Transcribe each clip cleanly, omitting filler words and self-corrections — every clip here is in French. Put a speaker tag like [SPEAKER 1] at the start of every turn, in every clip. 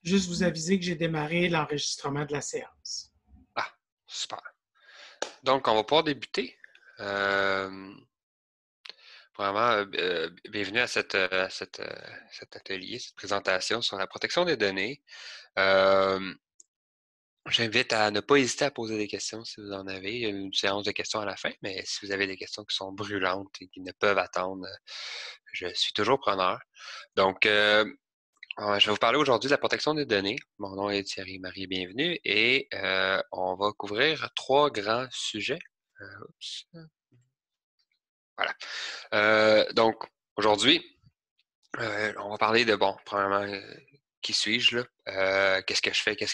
[SPEAKER 1] Juste vous aviser que j'ai démarré l'enregistrement de la séance.
[SPEAKER 2] Ah, super. Donc, on va pouvoir débuter. Euh, Vraiment, bienvenue à cet atelier, cette présentation sur la protection des données. Euh, J'invite à ne pas hésiter à poser des questions si vous en avez. Il y a une séance de questions à la fin, mais si vous avez des questions qui sont brûlantes et qui ne peuvent attendre, je suis toujours preneur. Donc, je vais vous parler aujourd'hui de la protection des données. Mon nom est Thierry Marie, bienvenue, et on va couvrir trois grands sujets. Oups. Voilà. Donc, aujourd'hui, on va parler de, bon, premièrement, qui suis-je là? Qu'est-ce que je fais? Qu'est-ce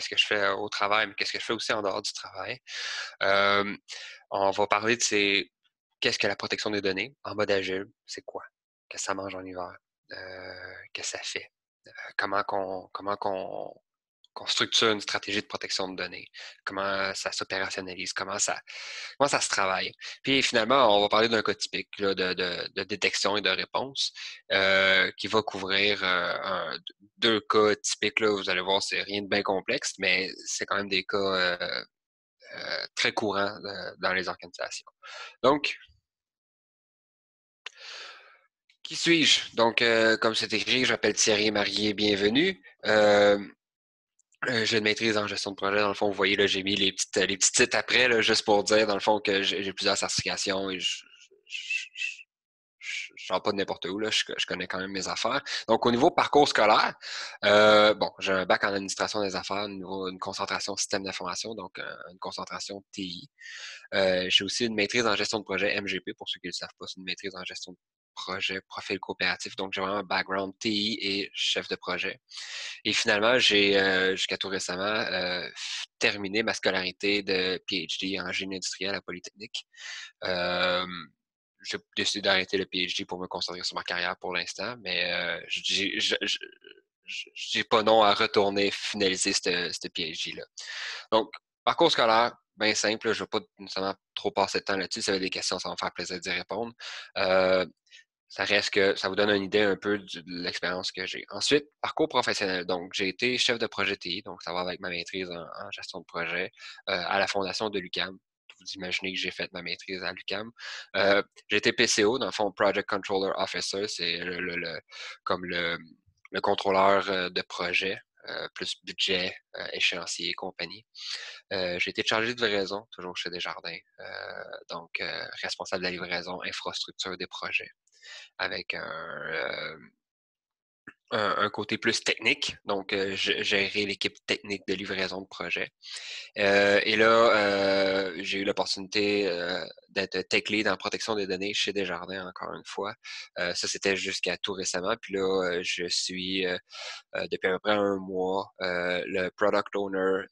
[SPEAKER 2] que je fais au travail, mais qu'est-ce que je fais aussi en dehors du travail? Euh, on va parler de qu'est-ce que la protection des données en mode agile? C'est quoi? Qu'est-ce que ça mange en hiver? Qu'est-ce que ça fait? Comment qu'on structure une stratégie de protection de données? Comment ça s'opérationnalise? Comment ça se travaille? Puis finalement, on va parler d'un cas typique là, de détection et de réponse qui va couvrir deux cas typiques. Là, vous allez voir, c'est rien de bien complexe, mais c'est quand même des cas très courants dans les organisations. Donc, qui suis-je? Donc, comme c'est écrit, je m'appelle Thierry Marié, bienvenue. J'ai une maîtrise en gestion de projet. Dans le fond, vous voyez, là, j'ai mis les petits titres après, là, juste pour dire, dans le fond, que j'ai plusieurs certifications et je sors pas de n'importe où, là, je connais quand même mes affaires. Donc, au niveau parcours scolaire, bon, j'ai un bac en administration des affaires, une concentration système d'information, donc une concentration TI. J'ai aussi une maîtrise en gestion de projet MGP, pour ceux qui ne le savent pas, c'est une maîtrise en gestion de projet, profil coopératif. Donc, j'ai vraiment un background TI et chef de projet. Et finalement, j'ai, jusqu'à tout récemment, terminé ma scolarité de PhD en génie industriel à Polytechnique. Euh, j'ai décidé d'arrêter le PhD pour me concentrer sur ma carrière pour l'instant, mais j'ai pas non à retourner finaliser ce PhD-là. Donc, parcours scolaire, bien simple, je ne vais pas nécessairement trop passer de temps là-dessus. Si vous avez des questions, ça va me faire plaisir d'y répondre. Euh, Ça reste que ça vous donne une idée un peu de l'expérience que j'ai. Ensuite, parcours professionnel. Donc, j'ai été chef de projet TI, donc ça va avec ma maîtrise en gestion de projet à la fondation de l'UQAM. Vous imaginez que j'ai fait ma maîtrise à l'UQAM. J'ai été PCO, dans le fond, Project Controller Officer, c'est comme le contrôleur de projet, plus budget, échéancier et compagnie. J'ai été chargé de livraison, toujours chez Desjardins, donc responsable de la livraison, infrastructure des projets avec un côté plus technique, donc gérer l'équipe technique de livraison de projet. Et là, j'ai eu l'opportunité d'être tech lead en protection des données chez Desjardins, encore une fois. Ça, c'était jusqu'à tout récemment. Puis là, je suis, depuis à peu près un mois, le product owner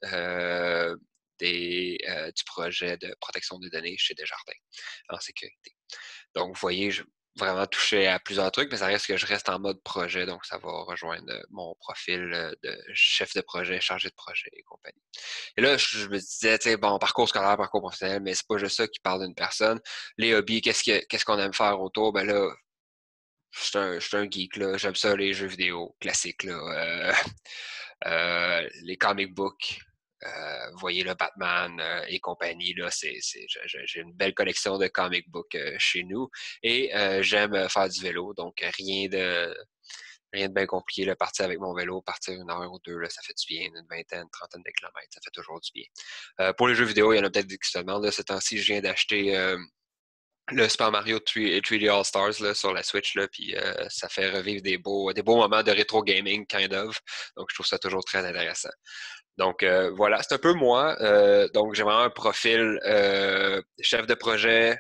[SPEAKER 2] du projet de protection des données chez Desjardins en sécurité. Donc, vous voyez, je vraiment touché à plusieurs trucs, mais ça reste que je reste en mode projet, donc ça va rejoindre mon profil de chef de projet, chargé de projet et compagnie. Et là, je me disais, tu sais, bon, parcours scolaire, parcours professionnel, mais c'est pas juste ça qui parle d'une personne. Les hobbies, qu'est-ce qu'on aime faire autour? Ben là, je suis un geek, là. J'aime ça, les jeux vidéo classiques, là. Les comic books. Vous voyez le Batman et compagnie, là, j'ai une belle collection de comic books chez nous. Et j'aime faire du vélo, donc rien de bien compliqué, là, partir avec mon vélo, partir une heure ou deux, là, ça fait du bien, une vingtaine, trentaine de kilomètres, ça fait toujours du bien. Pour les jeux vidéo, il y en a peut-être qui se demandent, là, ce temps-ci, je viens d'acheter le Super Mario 3D All Stars là, sur la Switch, là, puis ça fait revivre des beaux moments de rétro gaming, kind of. Donc, je trouve ça toujours très intéressant. Donc, voilà, c'est un peu moi. Donc, j'ai vraiment un profil chef de projet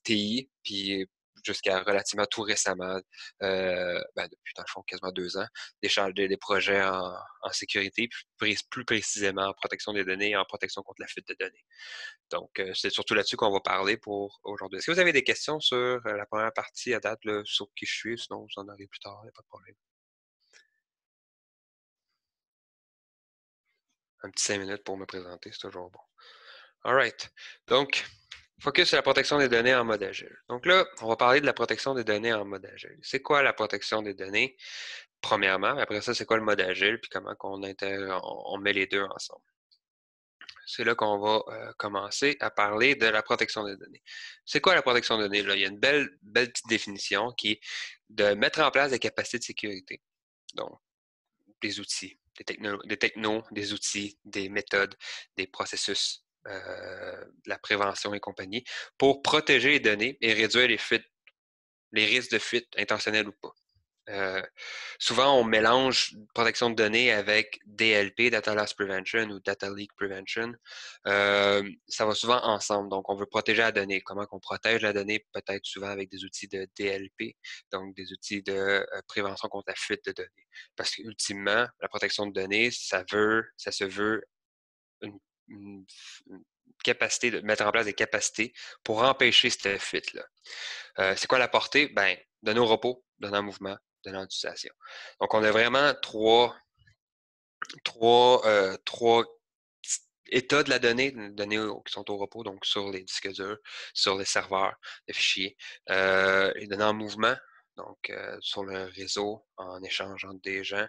[SPEAKER 2] TI, puis jusqu'à relativement tout récemment, depuis dans le fond quasiment 2 ans, des projets en sécurité, plus précisément en protection des données et en protection contre la fuite de données. Donc, c'est surtout là-dessus qu'on va parler pour aujourd'hui. Est-ce que vous avez des questions sur la première partie à date, là, sur qui je suis? Sinon, vous en aurez plus tard, il n'y a pas de problème. Un petit 5 minutes pour me présenter, c'est toujours bon. All right. Donc, Focus sur la protection des données en mode agile. Donc là, on va parler de la protection des données en mode agile. C'est quoi la protection des données? Premièrement, après ça, c'est quoi le mode agile, puis comment on met les deux ensemble. C'est là qu'on va commencer à parler de la protection des données. C'est quoi la protection des données? Là, il y a une belle petite définition qui est de mettre en place des capacités de sécurité. Donc, des outils, des outils, des méthodes, des processus, de la prévention et compagnie, pour protéger les données et réduire les risques de fuite intentionnels ou pas. Souvent, on mélange protection de données avec DLP, Data Loss Prevention ou Data Leak Prevention. Ça va souvent ensemble. Donc, on veut protéger la donnée. Comment qu'on protège la donnée? Peut-être souvent avec des outils de DLP, donc des outils de prévention contre la fuite de données. Parce qu'ultimement, la protection de données, ça se veut une, une capacité de mettre en place des capacités pour empêcher cette fuite-là. C'est quoi la portée? Ben, donner au repos, donner en mouvement, donner en utilisation. Donc, on a vraiment trois états de la donnée, données qui sont au repos, donc sur les disques durs, sur les serveurs de fichiers, et données en mouvement, donc sur le réseau, en échange entre des gens,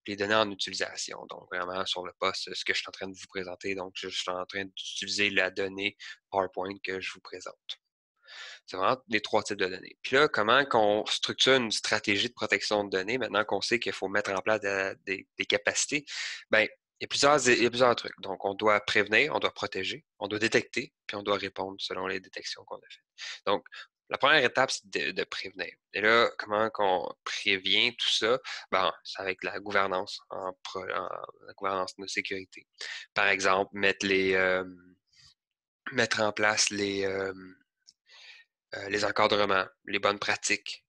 [SPEAKER 2] les données en utilisation, donc vraiment sur le poste, ce que je suis en train de vous présenter, donc je suis en train d'utiliser la donnée PowerPoint que je vous présente. C'est vraiment les trois types de données. Puis là, comment qu'on structure une stratégie de protection de données, maintenant qu'on sait qu'il faut mettre en place des capacités, bien, il y a plusieurs trucs. Donc, on doit prévenir, on doit protéger, on doit détecter, puis on doit répondre selon les détections qu'on a faites. Donc, la première étape, c'est de prévenir. Et là, comment qu'on prévient tout ça? Ben, c'est avec la gouvernance, la gouvernance de sécurité. Par exemple, mettre en place les encadrements, les bonnes pratiques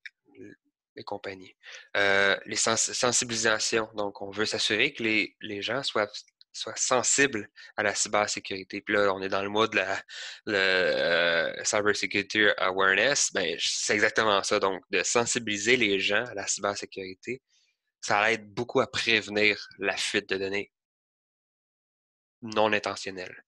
[SPEAKER 2] et compagnie. Les sensibilisations. Donc, on veut s'assurer que les gens soient sensibles à la cybersécurité. Puis là, on est dans le mois de le Cybersecurity Awareness. Ben, c'est exactement ça. Donc, de sensibiliser les gens à la cybersécurité, ça aide beaucoup à prévenir la fuite de données non intentionnelles.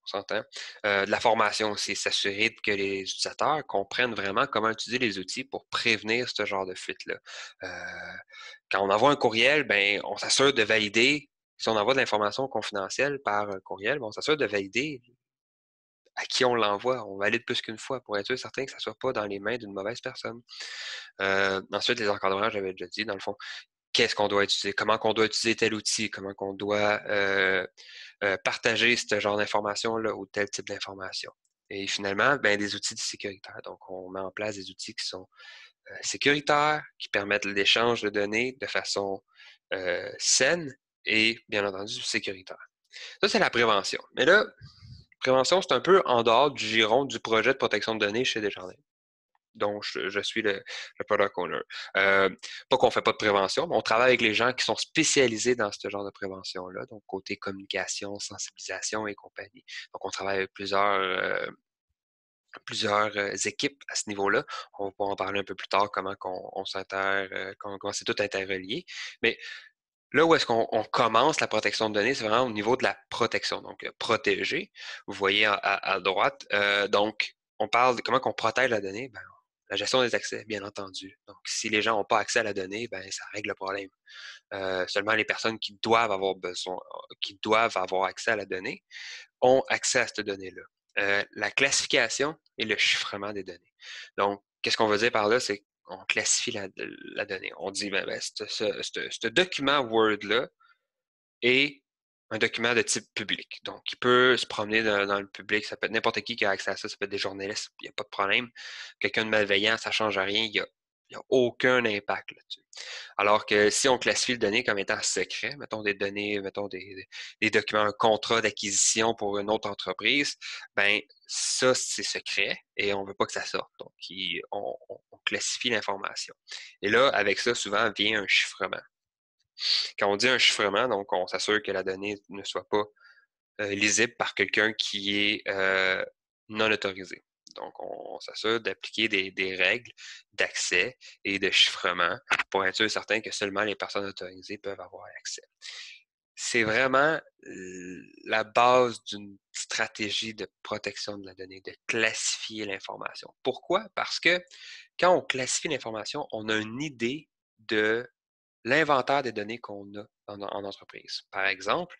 [SPEAKER 2] On s'entend. De la formation aussi, s'assurer que les utilisateurs comprennent vraiment comment utiliser les outils pour prévenir ce genre de fuite-là. Quand on envoie un courriel, ben, on s'assure de valider. Si on envoie de l'information confidentielle par courriel, ben, on s'assure de valider à qui on l'envoie. On valide plus qu'une fois pour être sûr certain que ça ne soit pas dans les mains d'une mauvaise personne. Ensuite, les encadrements, j'avais déjà dit, dans le fond, qu'est-ce qu'on doit utiliser, comment qu'on doit utiliser tel outil, comment qu'on doit partager ce genre d'informations-là ou tel type d'information. Et finalement, ben, des outils sécuritaires. Donc, on met en place des outils qui sont sécuritaires, qui permettent l'échange de données de façon saine et, bien entendu, sécuritaire. Ça, c'est la prévention. Mais là, prévention, c'est un peu en dehors du giron du projet de protection de données chez Desjardins. Donc, je suis le product owner. Pas qu'on ne fait pas de prévention, mais on travaille avec les gens qui sont spécialisés dans ce genre de prévention-là, donc côté communication, sensibilisation et compagnie. Donc, on travaille avec plusieurs équipes à ce niveau-là. On va pouvoir en parler un peu plus tard, comment comment c'est tout interrelié. Mais là où est-ce qu'on commence la protection de données, c'est vraiment au niveau de la protection. Donc, protéger, vous voyez à droite. Donc, on parle de comment on protège la donnée. Ben, la gestion des accès, bien entendu. Donc, si les gens n'ont pas accès à la donnée, ben, ça règle le problème. Seulement les personnes qui doivent avoir besoin, qui doivent avoir accès à la donnée, ont accès à cette donnée-là. La classification et le chiffrement des données. Donc, qu'est-ce qu'on veut dire par là? C'est qu'on classifie la donnée. On dit, ce document Word-là est un document de type public. Donc, il peut se promener dans le public. Ça peut être n'importe qui a accès à ça. Ça peut être des journalistes. Il n'y a pas de problème. Quelqu'un de malveillant, ça ne change rien. Il n'y a aucun impact là-dessus. Alors que si on classifie les données comme étant secret, mettons des données, mettons des documents, un contrat d'acquisition pour une autre entreprise, ben ça, c'est secret et on ne veut pas que ça sorte. Donc, on classifie l'information. Et là, avec ça, souvent vient un chiffrement. Quand on dit un chiffrement, donc on s'assure que la donnée ne soit pas lisible par quelqu'un qui est non autorisé. Donc, on s'assure d'appliquer des règles d'accès et de chiffrement pour être sûr et certain que seulement les personnes autorisées peuvent avoir accès. c'est vraiment la base d'une stratégie de protection de la donnée, de classifier l'information. Pourquoi? Parce que quand on classifie l'information, on a une idée de l'inventaire des données qu'on a en entreprise. Par exemple,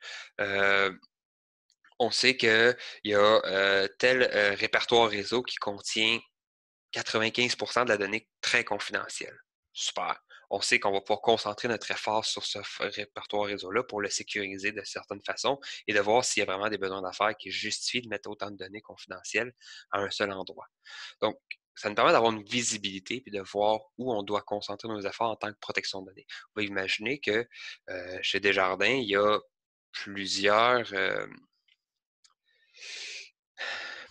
[SPEAKER 2] on sait qu'il y a tel répertoire réseau qui contient 95% de la donnée très confidentielle. Super. On sait qu'on va pouvoir concentrer notre effort sur ce répertoire réseau-là pour le sécuriser de certaines façons et de voir s'il y a vraiment des besoins d'affaires qui justifient de mettre autant de données confidentielles à un seul endroit. Donc, ça nous permet d'avoir une visibilité et de voir où on doit concentrer nos efforts en tant que protection de données. On va imaginer que chez Desjardins, il y a plusieurs,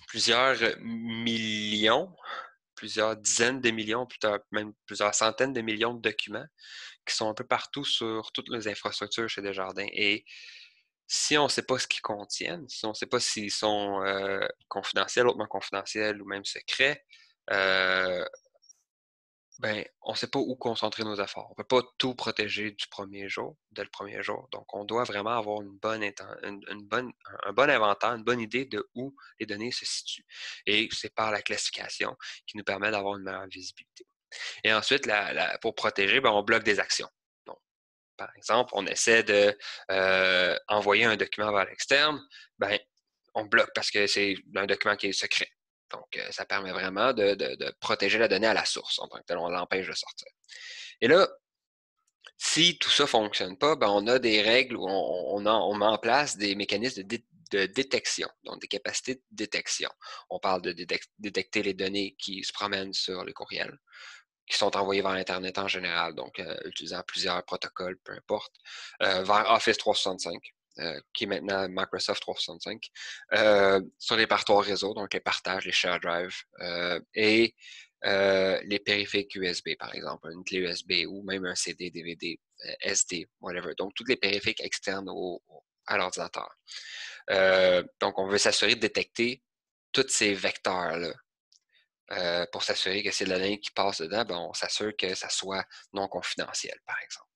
[SPEAKER 2] plusieurs millions, plusieurs dizaines de millions, même plusieurs centaines de millions de documents qui sont un peu partout sur toutes les infrastructures chez Desjardins. Et si on ne sait pas ce qu'ils contiennent, si on ne sait pas s'ils sont confidentiels, hautement confidentiels ou même secrets, ben, on ne sait pas où concentrer nos efforts. On ne peut pas tout protéger du premier jour, dès le premier jour. Donc, on doit vraiment avoir un bon inventaire, une bonne idée de où les données se situent. Et c'est par la classification qui nous permet d'avoir une meilleure visibilité. Et ensuite, pour protéger, ben, on bloque des actions. Donc, par exemple, on essaie de envoyer un document vers l'externe, ben, on bloque parce que c'est un document qui est secret. Donc, ça permet vraiment de protéger la donnée à la source en tant que tel. On l'empêche de sortir. Et là, si tout ça ne fonctionne pas, ben, on a des règles où on met en place des mécanismes de détection, donc des capacités de détection. On parle de détecter les données qui se promènent sur les courriels, qui sont envoyés vers Internet en général, donc utilisant plusieurs protocoles, peu importe, vers Office 365. Qui est maintenant Microsoft 365, sur les partoirs réseau, donc les partages, les share drives, et les périphériques USB, par exemple, une clé USB ou même un CD, DVD, SD, whatever. Donc, toutes les périphériques externes à l'ordinateur. Donc, on veut s'assurer de détecter tous ces vecteurs-là. Pour s'assurer que c'est de la donnée qui passe dedans, ben, on s'assure que ça soit non confidentiel, par exemple.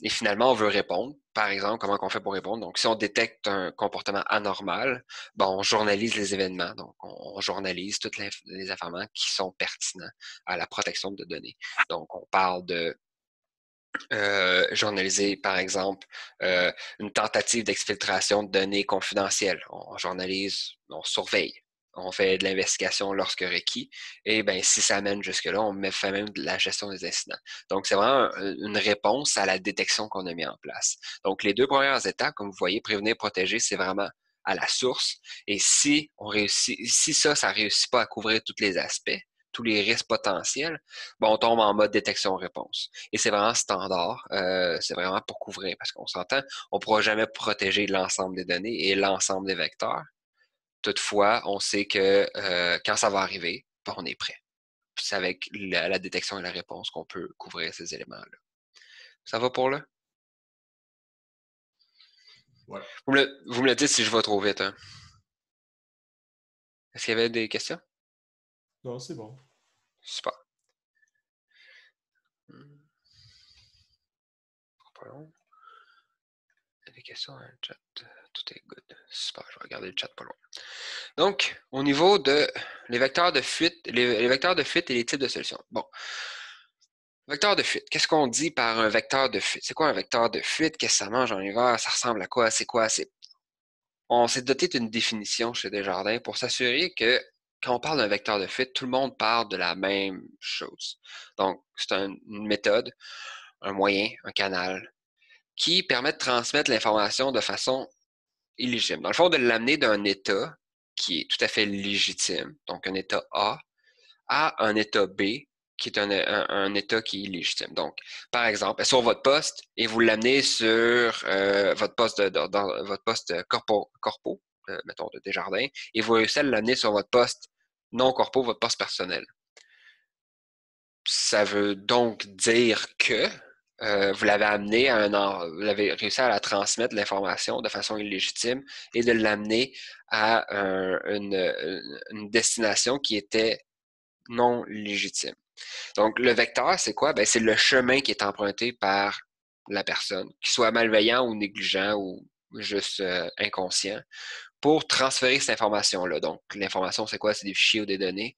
[SPEAKER 2] Et finalement, on veut répondre. Par exemple, comment on fait pour répondre? Donc, si on détecte un comportement anormal, ben, on journalise les événements. Donc, on journalise toutes les informations qui sont pertinents à la protection de données. Donc, on parle de journaliser, par exemple, une tentative d'exfiltration de données confidentielles. On journalise, on surveille. On fait de l'investigation lorsque requis. Et ben, si ça mène jusque-là, on fait même de la gestion des incidents. Donc, c'est vraiment une réponse à la détection qu'on a mis en place. Donc, les deux premières étapes, comme vous voyez, prévenir, protéger, c'est vraiment à la source. Et si ça réussit pas à couvrir tous les aspects, tous les risques potentiels, bon, on tombe en mode détection-réponse. Et c'est vraiment standard, c'est vraiment pour couvrir, parce qu'on s'entend, on ne pourra jamais protéger l'ensemble des données et l'ensemble des vecteurs. Toutefois, on sait que quand ça va arriver, ben, on est prêt. C'est avec la détection et la réponse qu'on peut couvrir ces éléments-là. Ça va pour là?
[SPEAKER 3] Ouais.
[SPEAKER 2] Vous me le dites si je vais trop vite. Hein? Est-ce qu'il y avait des questions?
[SPEAKER 3] Non, c'est bon.
[SPEAKER 2] Super. Pas long. Il y a des questions dans le chat. Tout est good. Super, je vais regarder le chat pas loin. Donc, au niveau de les vecteurs de fuite, les vecteurs de fuite et les types de solutions. Bon. Vecteur de fuite. Qu'est-ce qu'on dit par un vecteur de fuite? C'est quoi un vecteur de fuite? Qu'est-ce que ça mange en hiver? Ça ressemble à quoi? C'est quoi? On s'est doté d'une définition chez Desjardins pour s'assurer que quand on parle d'un vecteur de fuite, tout le monde parle de la même chose. Donc, c'est une méthode, un moyen, un canal qui permet de transmettre l'information de façon illégitime. Dans le fond, de l'amener d'un état qui est tout à fait légitime, donc un état A, à un état B qui est un état qui est illégitime. Donc, par exemple, sur votre poste et vous l'amenez sur votre poste dans votre poste corpo mettons de Desjardins, et vous réussissez à l'amener sur votre poste non corpo, votre poste personnel. Ça veut donc dire que vous l'avez amené vous avez réussi à la transmettre l'information de façon illégitime et de l'amener à une destination qui était non légitime. Donc, le vecteur, c'est quoi? Ben, c'est le chemin qui est emprunté par la personne, qu'il soit malveillant ou négligent ou juste inconscient, pour transférer cette information-là. Donc, l'information, c'est quoi? C'est des fichiers ou des données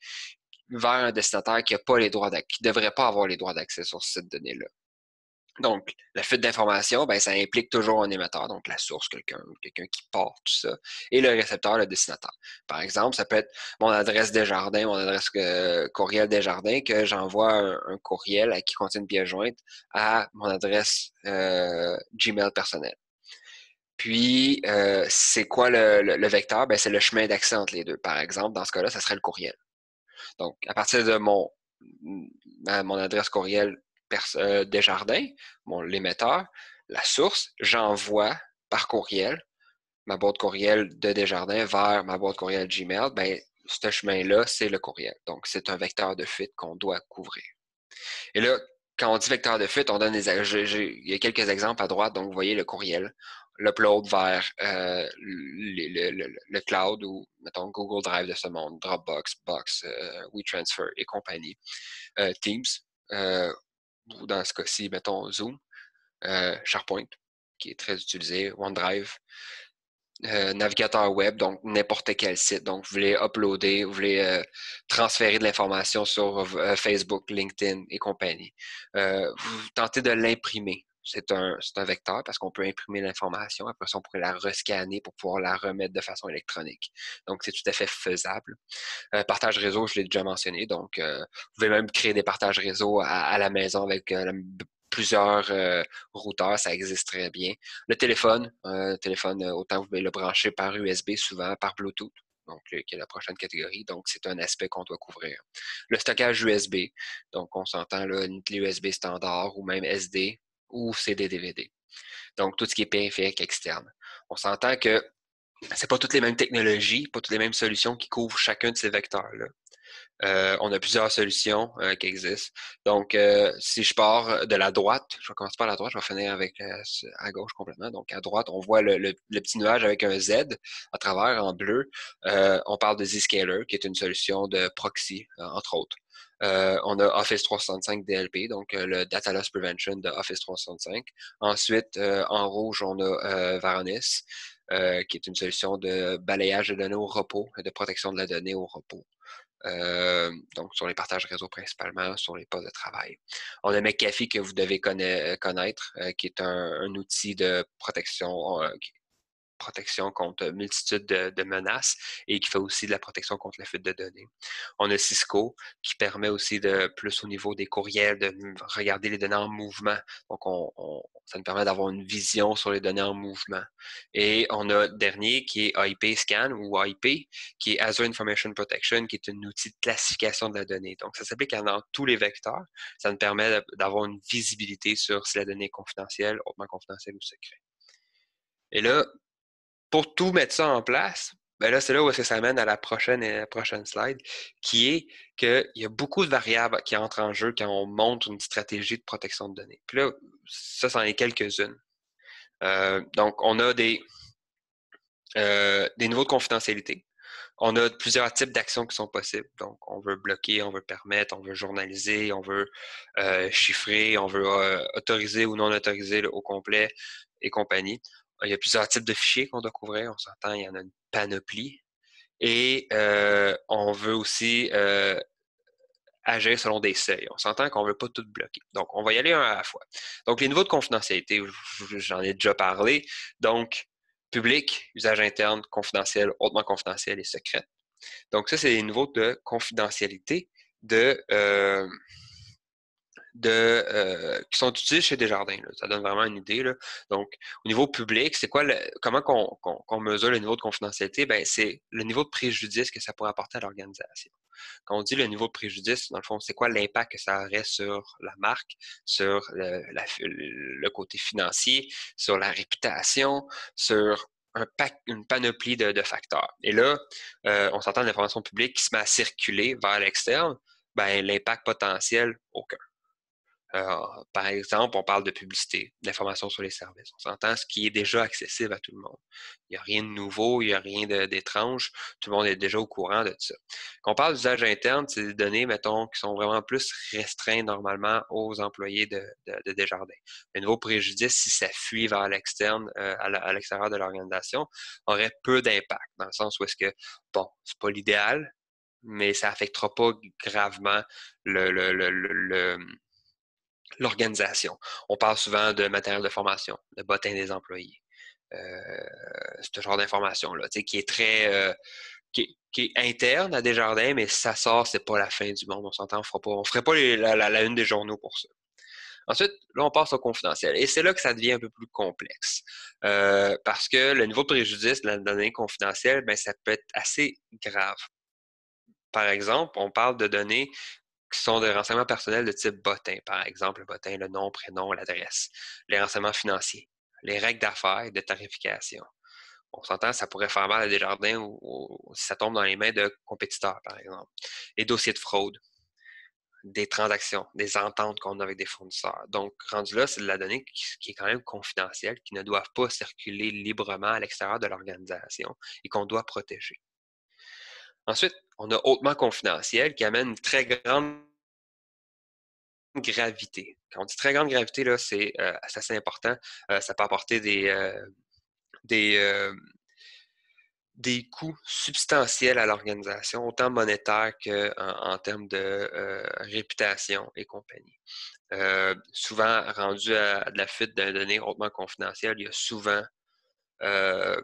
[SPEAKER 2] vers un destinataire qui ne devrait pas avoir les droits d'accès sur cette donnée-là. Donc, la fuite d'informations, ben, ça implique toujours un émetteur, donc la source, quelqu'un qui porte tout ça, et le récepteur, le destinataire. Par exemple, ça peut être mon adresse Desjardins, mon adresse courriel Desjardins, que j'envoie un courriel qui contient une pièce jointe à mon adresse Gmail personnelle. Puis, c'est quoi le vecteur? Ben, c'est le chemin d'accès entre les deux. Par exemple, dans ce cas-là, ça serait le courriel. Donc, à partir de mon adresse courriel Desjardins, l'émetteur, la source, j'envoie par courriel ma boîte courriel de Desjardins vers ma boîte courriel Gmail. Ben, ce chemin-là, c'est le courriel. Donc, c'est un vecteur de fuite qu'on doit couvrir. Et là, quand on dit vecteur de fuite, on donne il y a quelques exemples à droite. Donc, vous voyez le courriel, l'upload vers le cloud ou, mettons, Google Drive de ce monde, Dropbox, Box, WeTransfer et compagnie. Teams, ou dans ce cas-ci, mettons, Zoom, SharePoint, qui est très utilisé, OneDrive, navigateur web, donc n'importe quel site. Donc, vous voulez uploader, vous voulez transférer de l'information sur Facebook, LinkedIn et compagnie. Vous tentez de l'imprimer. C'est un vecteur parce qu'on peut imprimer l'information. Après ça, on pourrait la rescanner pour pouvoir la remettre de façon électronique. Donc, c'est tout à fait faisable. Partage réseau, je l'ai déjà mentionné. Donc, vous pouvez même créer des partages réseau à la maison avec plusieurs routeurs, ça existe très bien. Le téléphone, autant vous pouvez le brancher par USB, souvent par Bluetooth, donc qui est la prochaine catégorie. Donc, c'est un aspect qu'on doit couvrir. Le stockage USB, donc on s'entend là, une clé USB standard ou même SD ou CD-DVD. Donc, tout ce qui est périphérique externe. On s'entend que c'est pas toutes les mêmes technologies, pas toutes les mêmes solutions qui couvrent chacun de ces vecteurs-là. On a plusieurs solutions qui existent. Donc, si je pars de la droite, je vais commencer par la droite, je vais finir avec à gauche complètement. Donc, à droite, on voit le petit nuage avec un Z à travers en bleu. On parle de Zscaler, qui est une solution de proxy, entre autres. On a Office 365 DLP, donc le Data Loss Prevention de Office 365. Ensuite, en rouge, on a Varonis, qui est une solution de balayage de données au repos, de protection de la donnée au repos. Donc, sur les partages réseau principalement, sur les postes de travail. On a McAfee que vous devez connaître, qui est un outil de protection contre une multitude de menaces et qui fait aussi de la protection contre la fuite de données. On a Cisco qui permet aussi de, plus au niveau des courriels, de regarder les données en mouvement. Donc, ça nous permet d'avoir une vision sur les données en mouvement. Et on a le dernier qui est IP Scan ou IP, qui est Azure Information Protection, qui est un outil de classification de la donnée. Donc, ça s'applique dans tous les vecteurs. Ça nous permet d'avoir une visibilité sur si la donnée est confidentielle, hautement confidentielle ou secret. Et là, pour tout mettre ça en place, ben là, c'est là où ça amène à la prochaine slide, qui est qu'il y a beaucoup de variables qui entrent en jeu quand on monte une stratégie de protection de données. Puis là, ça, c'en est quelques-unes. Donc, on a des niveaux de confidentialité. On a plusieurs types d'actions qui sont possibles. Donc, on veut bloquer, on veut permettre, on veut journaliser, on veut chiffrer, on veut autoriser ou non autoriser au complet et compagnie. Il y a plusieurs types de fichiers qu'on doit couvrir. On s'entend, il y en a une panoplie. Et on veut aussi agir selon des seuils. On s'entend qu'on ne veut pas tout bloquer. Donc, on va y aller un à la fois. Donc, les niveaux de confidentialité, j'en ai déjà parlé. Donc, public, usage interne, confidentiel, hautement confidentiel et secret. Donc, ça, c'est les niveaux de confidentialité qui sont utilisés chez Desjardins. Là. Ça donne vraiment une idée. Là. Donc, au niveau public, c'est quoi comment qu'on mesure le niveau de confidentialité? Ben, c'est le niveau de préjudice que ça pourrait apporter à l'organisation. Quand on dit le niveau de préjudice, dans le fond, c'est quoi l'impact que ça aurait sur la marque, sur le côté financier, sur la réputation, sur une panoplie de facteurs. Et là, on s'entend de l'information publique qui se met à circuler vers l'externe, ben, l'impact potentiel, aucun. Par exemple, on parle de publicité, d'information sur les services. On s'entend ce qui est déjà accessible à tout le monde. Il n'y a rien de nouveau, il n'y a rien d'étrange. Tout le monde est déjà au courant de ça. Quand on parle d'usage interne, c'est des données, mettons, qui sont vraiment plus restreintes normalement aux employés de Desjardins. Le nouveau préjudice, si ça fuit vers l'externe, à l'extérieur de l'organisation, aurait peu d'impact, dans le sens où est-ce que, bon, c'est pas l'idéal, mais ça affectera pas gravement l'organisation. On parle souvent de matériel de formation, de bottins des employés. Ce genre d'information-là, qui est très qui est interne à Desjardins, mais si ça sort, c'est pas la fin du monde. On s'entend, on ferait pas la une des journaux pour ça. Ensuite, là, on passe au confidentiel. Et c'est là que ça devient un peu plus complexe. Parce que le niveau de préjudice de la donnée confidentielle, ben, ça peut être assez grave. Par exemple, on parle de données qui sont des renseignements personnels de type bottin. Par exemple, le bottin, le nom, prénom, l'adresse. Les renseignements financiers, les règles d'affaires et de tarification. On s'entend, ça pourrait faire mal à Desjardins ou si ça tombe dans les mains de compétiteurs, par exemple. Les dossiers de fraude, des transactions, des ententes qu'on a avec des fournisseurs. Donc, rendu là, c'est de la donnée qui est quand même confidentielle, qui ne doivent pas circuler librement à l'extérieur de l'organisation et qu'on doit protéger. Ensuite, on a hautement confidentiel qui amène une très grande gravité. Quand on dit très grande gravité, là, c'est assez important. Ça peut apporter des, des coûts substantiels à l'organisation, autant monétaires qu'en termes de réputation et compagnie. Souvent, rendu à de la fuite de données hautement confidentielles, euh,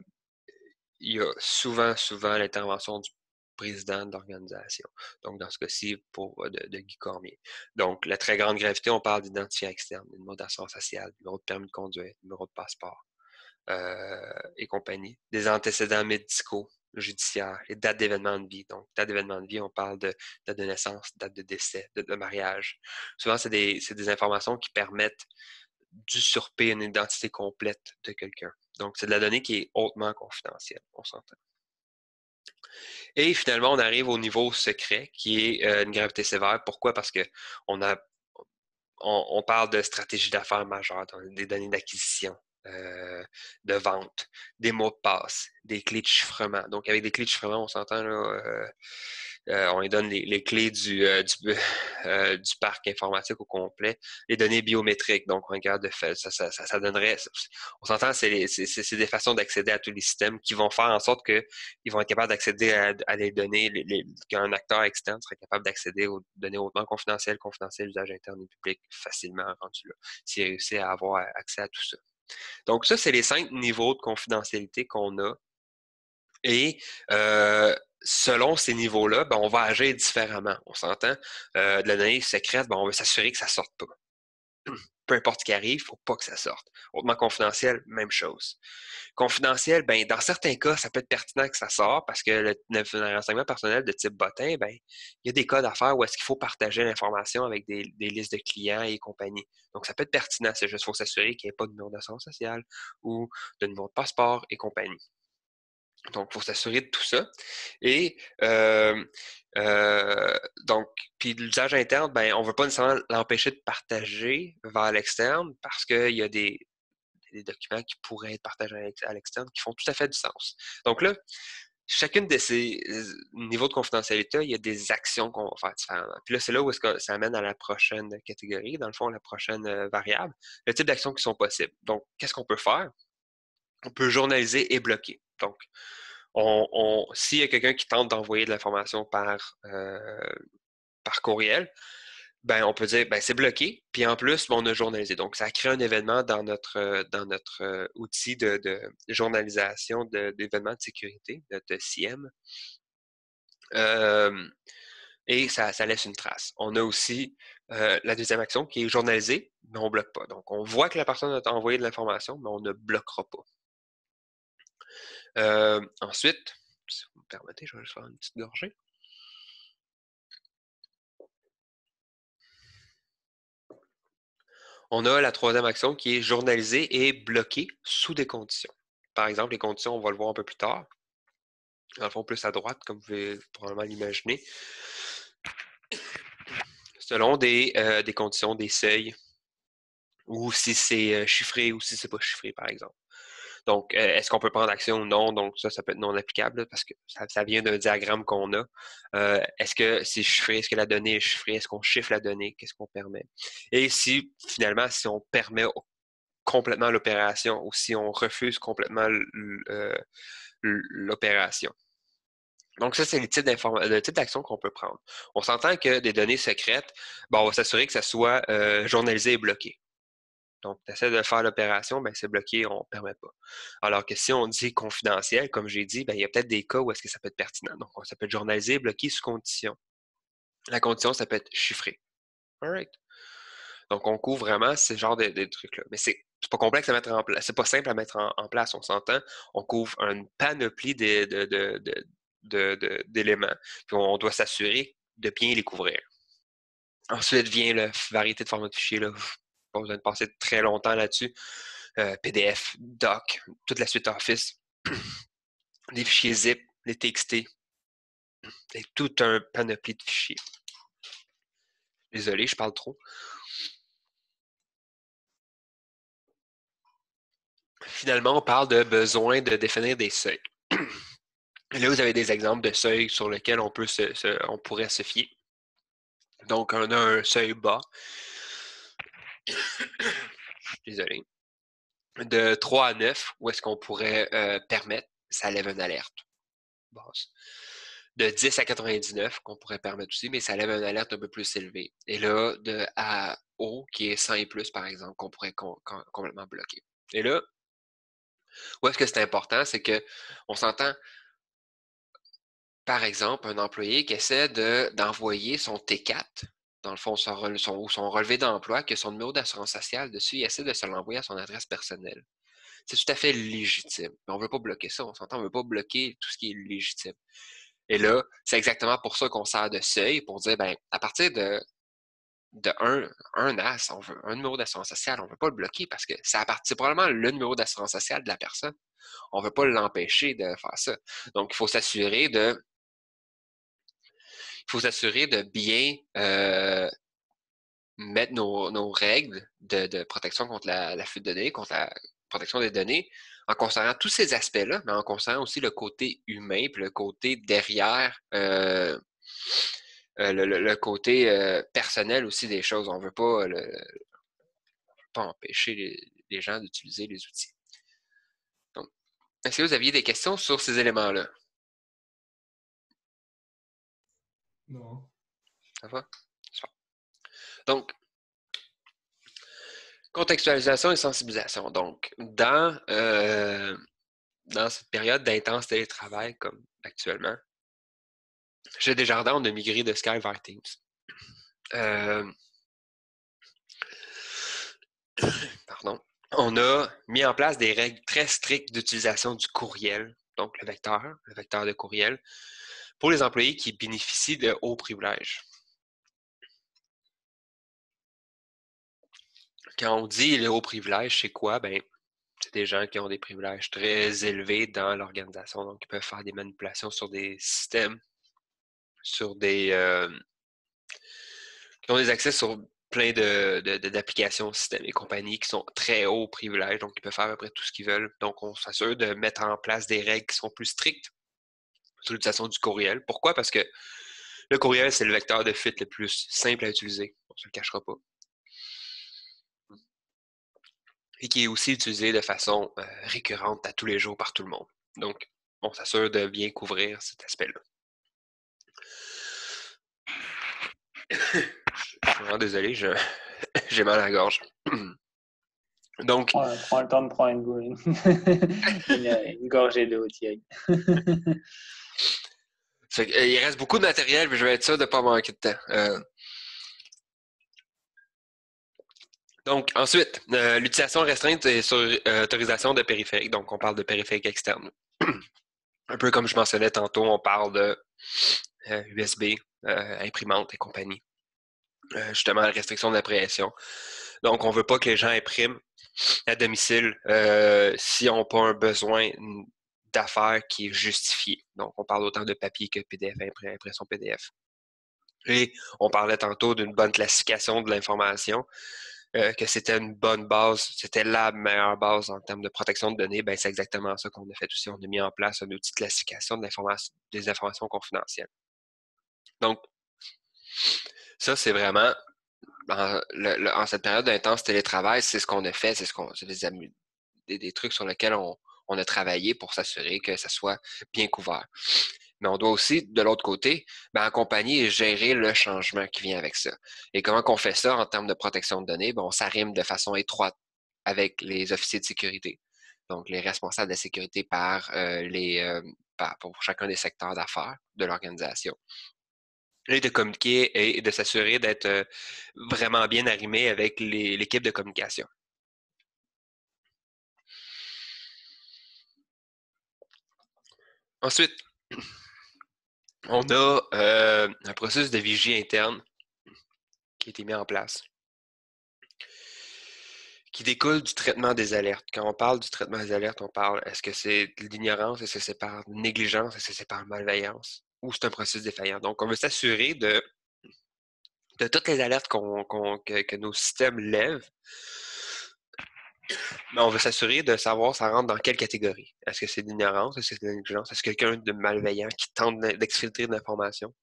[SPEAKER 2] il y a souvent l'intervention du président de l'organisation. Donc, dans ce cas-ci, de Guy Cormier. Donc, la très grande gravité, on parle d'identifiant externe, numéro d'assurance sociale, numéro de permis de conduire, numéro de passeport et compagnie. Des antécédents médicaux, judiciaires, les dates d'événements de vie. Donc, date d'événement de vie, on parle de date de naissance, date de décès, de mariage. Souvent, c'est des informations qui permettent d'usurper une identité complète de quelqu'un. Donc, c'est de la donnée qui est hautement confidentielle, on s'entend. Et finalement, on arrive au niveau secret, qui est une gravité sévère. Pourquoi? Parce que on parle de stratégie d'affaires majeure, des données d'acquisition, de vente, des mots de passe, des clés de chiffrement. Donc, avec des clés de chiffrement, on s'entend, là, on lui donne les clés du parc informatique au complet, les données biométriques. Donc, on regarde de fait, ça donnerait, on s'entend, c'est des façons d'accéder à tous les systèmes qui vont faire en sorte qu'ils vont être capables d'accéder à des données, qu'un acteur externe serait capable d'accéder aux données hautement confidentielles, usage interne et public facilement rendu là, s'il réussit à avoir accès à tout ça. Donc, ça, c'est les 5 niveaux de confidentialité qu'on a. Et selon ces niveaux-là, ben, on va agir différemment. On s'entend. De la donnée secrète, ben, on va s'assurer que ça ne sorte pas. Peu importe ce qui arrive, il ne faut pas que ça sorte. Hautement confidentiel, même chose. Confidentiel, ben, dans certains cas, ça peut être pertinent que ça sorte parce que le renseignement personnel de type bottin, ben, il y a des cas d'affaires où est-ce qu'il faut partager l'information avec des listes de clients et compagnie. Donc, ça peut être pertinent. C'est juste qu'il faut s'assurer qu'il n'y ait pas de numéro d'assurance sociale ou de numéro de passeport et compagnie. Donc, il faut s'assurer de tout ça. Et donc, puis l'usage interne, ben, on ne veut pas nécessairement l'empêcher de partager vers l'externe parce qu'il y a des documents qui pourraient être partagés à l'externe qui font tout à fait du sens. Donc là, chacune de ces niveaux de confidentialité, il y a des actions qu'on va faire différemment. Puis là, c'est là où est-ce que ça amène à la prochaine catégorie, dans le fond, la prochaine variable, le type d'actions qui sont possibles. Donc, qu'est-ce qu'on peut faire? On peut journaliser et bloquer. Donc, s'il y a quelqu'un qui tente d'envoyer de l'information par courriel, ben, on peut dire ben, c'est bloqué, puis en plus, on a journalisé. Donc, ça crée un événement dans notre outil de journalisation d'événements de sécurité, notre CIEM. Et ça laisse une trace. On a aussi la deuxième action qui est journalisée, mais on ne bloque pas. Donc, on voit que la personne a envoyé de l'information, mais on ne bloquera pas. Ensuite, si vous me permettez, je vais juste faire une petite gorgée. On a la troisième action qui est journaliser et bloquer sous des conditions. Par exemple, les conditions, on va le voir un peu plus tard. Dans le fond, plus à droite, comme vous pouvez probablement l'imaginer. selon des conditions, des seuils, ou si c'est chiffré ou si c'est pas chiffré, par exemple. Donc, est-ce qu'on peut prendre action ou non? Donc, ça peut être non applicable parce que ça vient d'un diagramme qu'on a. Est-ce que c'est chiffré? Est-ce que la donnée est chiffrée? Est-ce qu'on chiffre la donnée? Qu'est-ce qu'on permet? Et si, finalement, si on permet complètement l'opération ou si on refuse complètement l'opération. Donc, ça, c'est le type d'action qu'on peut prendre. On s'entend que des données secrètes, on va s'assurer que ça soit journalisé et bloqué. Donc, tu essaies de faire l'opération, c'est bloqué, on ne permet pas. Alors que si on dit confidentiel, comme j'ai dit, il y a peut-être des cas où est-ce que ça peut être pertinent. Donc, ça peut être journalisé, bloqué sous condition. La condition, ça peut être chiffré. All right. Donc, on couvre vraiment ce genre de trucs-là. Mais c'est pas complexe à mettre en place. C'est pas simple à mettre en place, on s'entend. On couvre une panoplie d'éléments. Puis, on doit s'assurer de bien les couvrir. Ensuite vient la variété de formats de fichiers. Là. Pas besoin de passer très longtemps là-dessus. PDF, Doc, toute la suite Office, des fichiers zip, les TXT, et tout un panoplie de fichiers. Désolé, je parle trop. Finalement, on parle de besoin de définir des seuils. Là, vous avez des exemples de seuils sur lesquels on pourrait se fier. Donc, on a un seuil bas. Désolé. De 3 à 9, où est-ce qu'on pourrait permettre, ça lève une alerte basse. De 10 à 99, qu'on pourrait permettre aussi, mais ça lève une alerte un peu plus élevée. Et là, de à haut, qui est 100 et plus, par exemple, qu'on pourrait complètement bloquer. Et là, où est-ce que c'est important? C'est qu'on s'entend, par exemple, un employé qui essaie d'envoyer son T4, dans le fond, son relevé d'emploi, que son numéro d'assurance sociale dessus, il essaie de se l'envoyer à son adresse personnelle. C'est tout à fait légitime. Mais on ne veut pas bloquer ça, on s'entend, on ne veut pas bloquer tout ce qui est légitime. Et là, c'est exactement pour ça qu'on sert de seuil, pour dire, à partir de un AS, on veut un numéro d'assurance sociale, on ne veut pas le bloquer parce que c'est probablement le numéro d'assurance sociale de la personne. On ne veut pas l'empêcher de faire ça. Donc, il faut s'assurer de bien mettre nos règles de protection contre la fuite de données, contre la protection des données, en considérant tous ces aspects-là, mais en considérant aussi le côté humain, puis le côté derrière, le côté personnel aussi des choses. On ne veut pas, empêcher les gens d'utiliser les outils. Donc, est-ce que vous aviez des questions sur ces éléments-là?
[SPEAKER 3] Non.
[SPEAKER 2] Ça va? Donc, contextualisation et sensibilisation. Donc, dans cette période d'intense télétravail comme actuellement, chez Desjardins, on a migré de Skype vers Teams. Pardon. On a mis en place des règles très strictes d'utilisation du courriel, donc le vecteur de courriel, pour les employés qui bénéficient de hauts privilèges. Quand on dit les hauts privilèges, c'est quoi? C'est des gens qui ont des privilèges très élevés dans l'organisation, donc ils peuvent faire des manipulations sur des systèmes, sur des qui ont des accès sur plein d'applications, systèmes et compagnies qui sont très hauts privilèges, donc ils peuvent faire à peu près tout ce qu'ils veulent. Donc, on s'assure de mettre en place des règles qui sont plus strictes sur l'utilisation du courriel. Pourquoi? Parce que le courriel, c'est le vecteur de fuite le plus simple à utiliser. On ne se le cachera pas. Et qui est aussi utilisé de façon récurrente à tous les jours par tout le monde. Donc, on s'assure de bien couvrir cet aspect-là. Je suis vraiment désolé, j'ai mal à la gorge. Donc,
[SPEAKER 4] prends le temps de prendre une gorgée d'eau, Thierry.
[SPEAKER 2] Il reste beaucoup de matériel, mais je vais être sûr de ne pas manquer de temps. Donc, ensuite, l'utilisation restreinte est sur autorisation de périphériques. Donc, on parle de périphériques externes. Un peu comme je mentionnais tantôt, on parle de USB, imprimante et compagnie. Justement, la restriction d'impression. Donc, on ne veut pas que les gens impriment à domicile s'ils n'ont pas un besoin d'affaires qui est justifié. Donc, on parle autant de papier que PDF, impression PDF. Et on parlait tantôt d'une bonne classification de l'information, que c'était une bonne base, c'était la meilleure base en termes de protection de données. Ben, c'est exactement ça qu'on a fait aussi. On a mis en place un outil de classification de l'information, des informations confidentielles. Donc, ça, c'est vraiment, en cette période d'intense télétravail, c'est ce qu'on a fait, c'est des trucs sur lesquels on a travaillé pour s'assurer que ça soit bien couvert. Mais on doit aussi, de l'autre côté, accompagner et gérer le changement qui vient avec ça. Et comment qu'on fait ça en termes de protection de données? On s'arrime de façon étroite avec les officiers de sécurité, donc les responsables de la sécurité pour chacun des secteurs d'affaires de l'organisation. Et de communiquer et de s'assurer d'être vraiment bien arrimé avec l'équipe de communication. Ensuite, on a un processus de vigie interne qui a été mis en place, qui découle du traitement des alertes. Quand on parle du traitement des alertes, on parle, est-ce que c'est de l'ignorance, est-ce que c'est par négligence, est-ce que c'est par malveillance, ou c'est un processus défaillant. Donc, on veut s'assurer de toutes les alertes que nos systèmes lèvent, mais on veut s'assurer de savoir ça rentre dans quelle catégorie. Est-ce que c'est de l'ignorance, est-ce que c'est de la négligence, est-ce que quelqu'un de malveillant qui tente d'exfiltrer de l'information?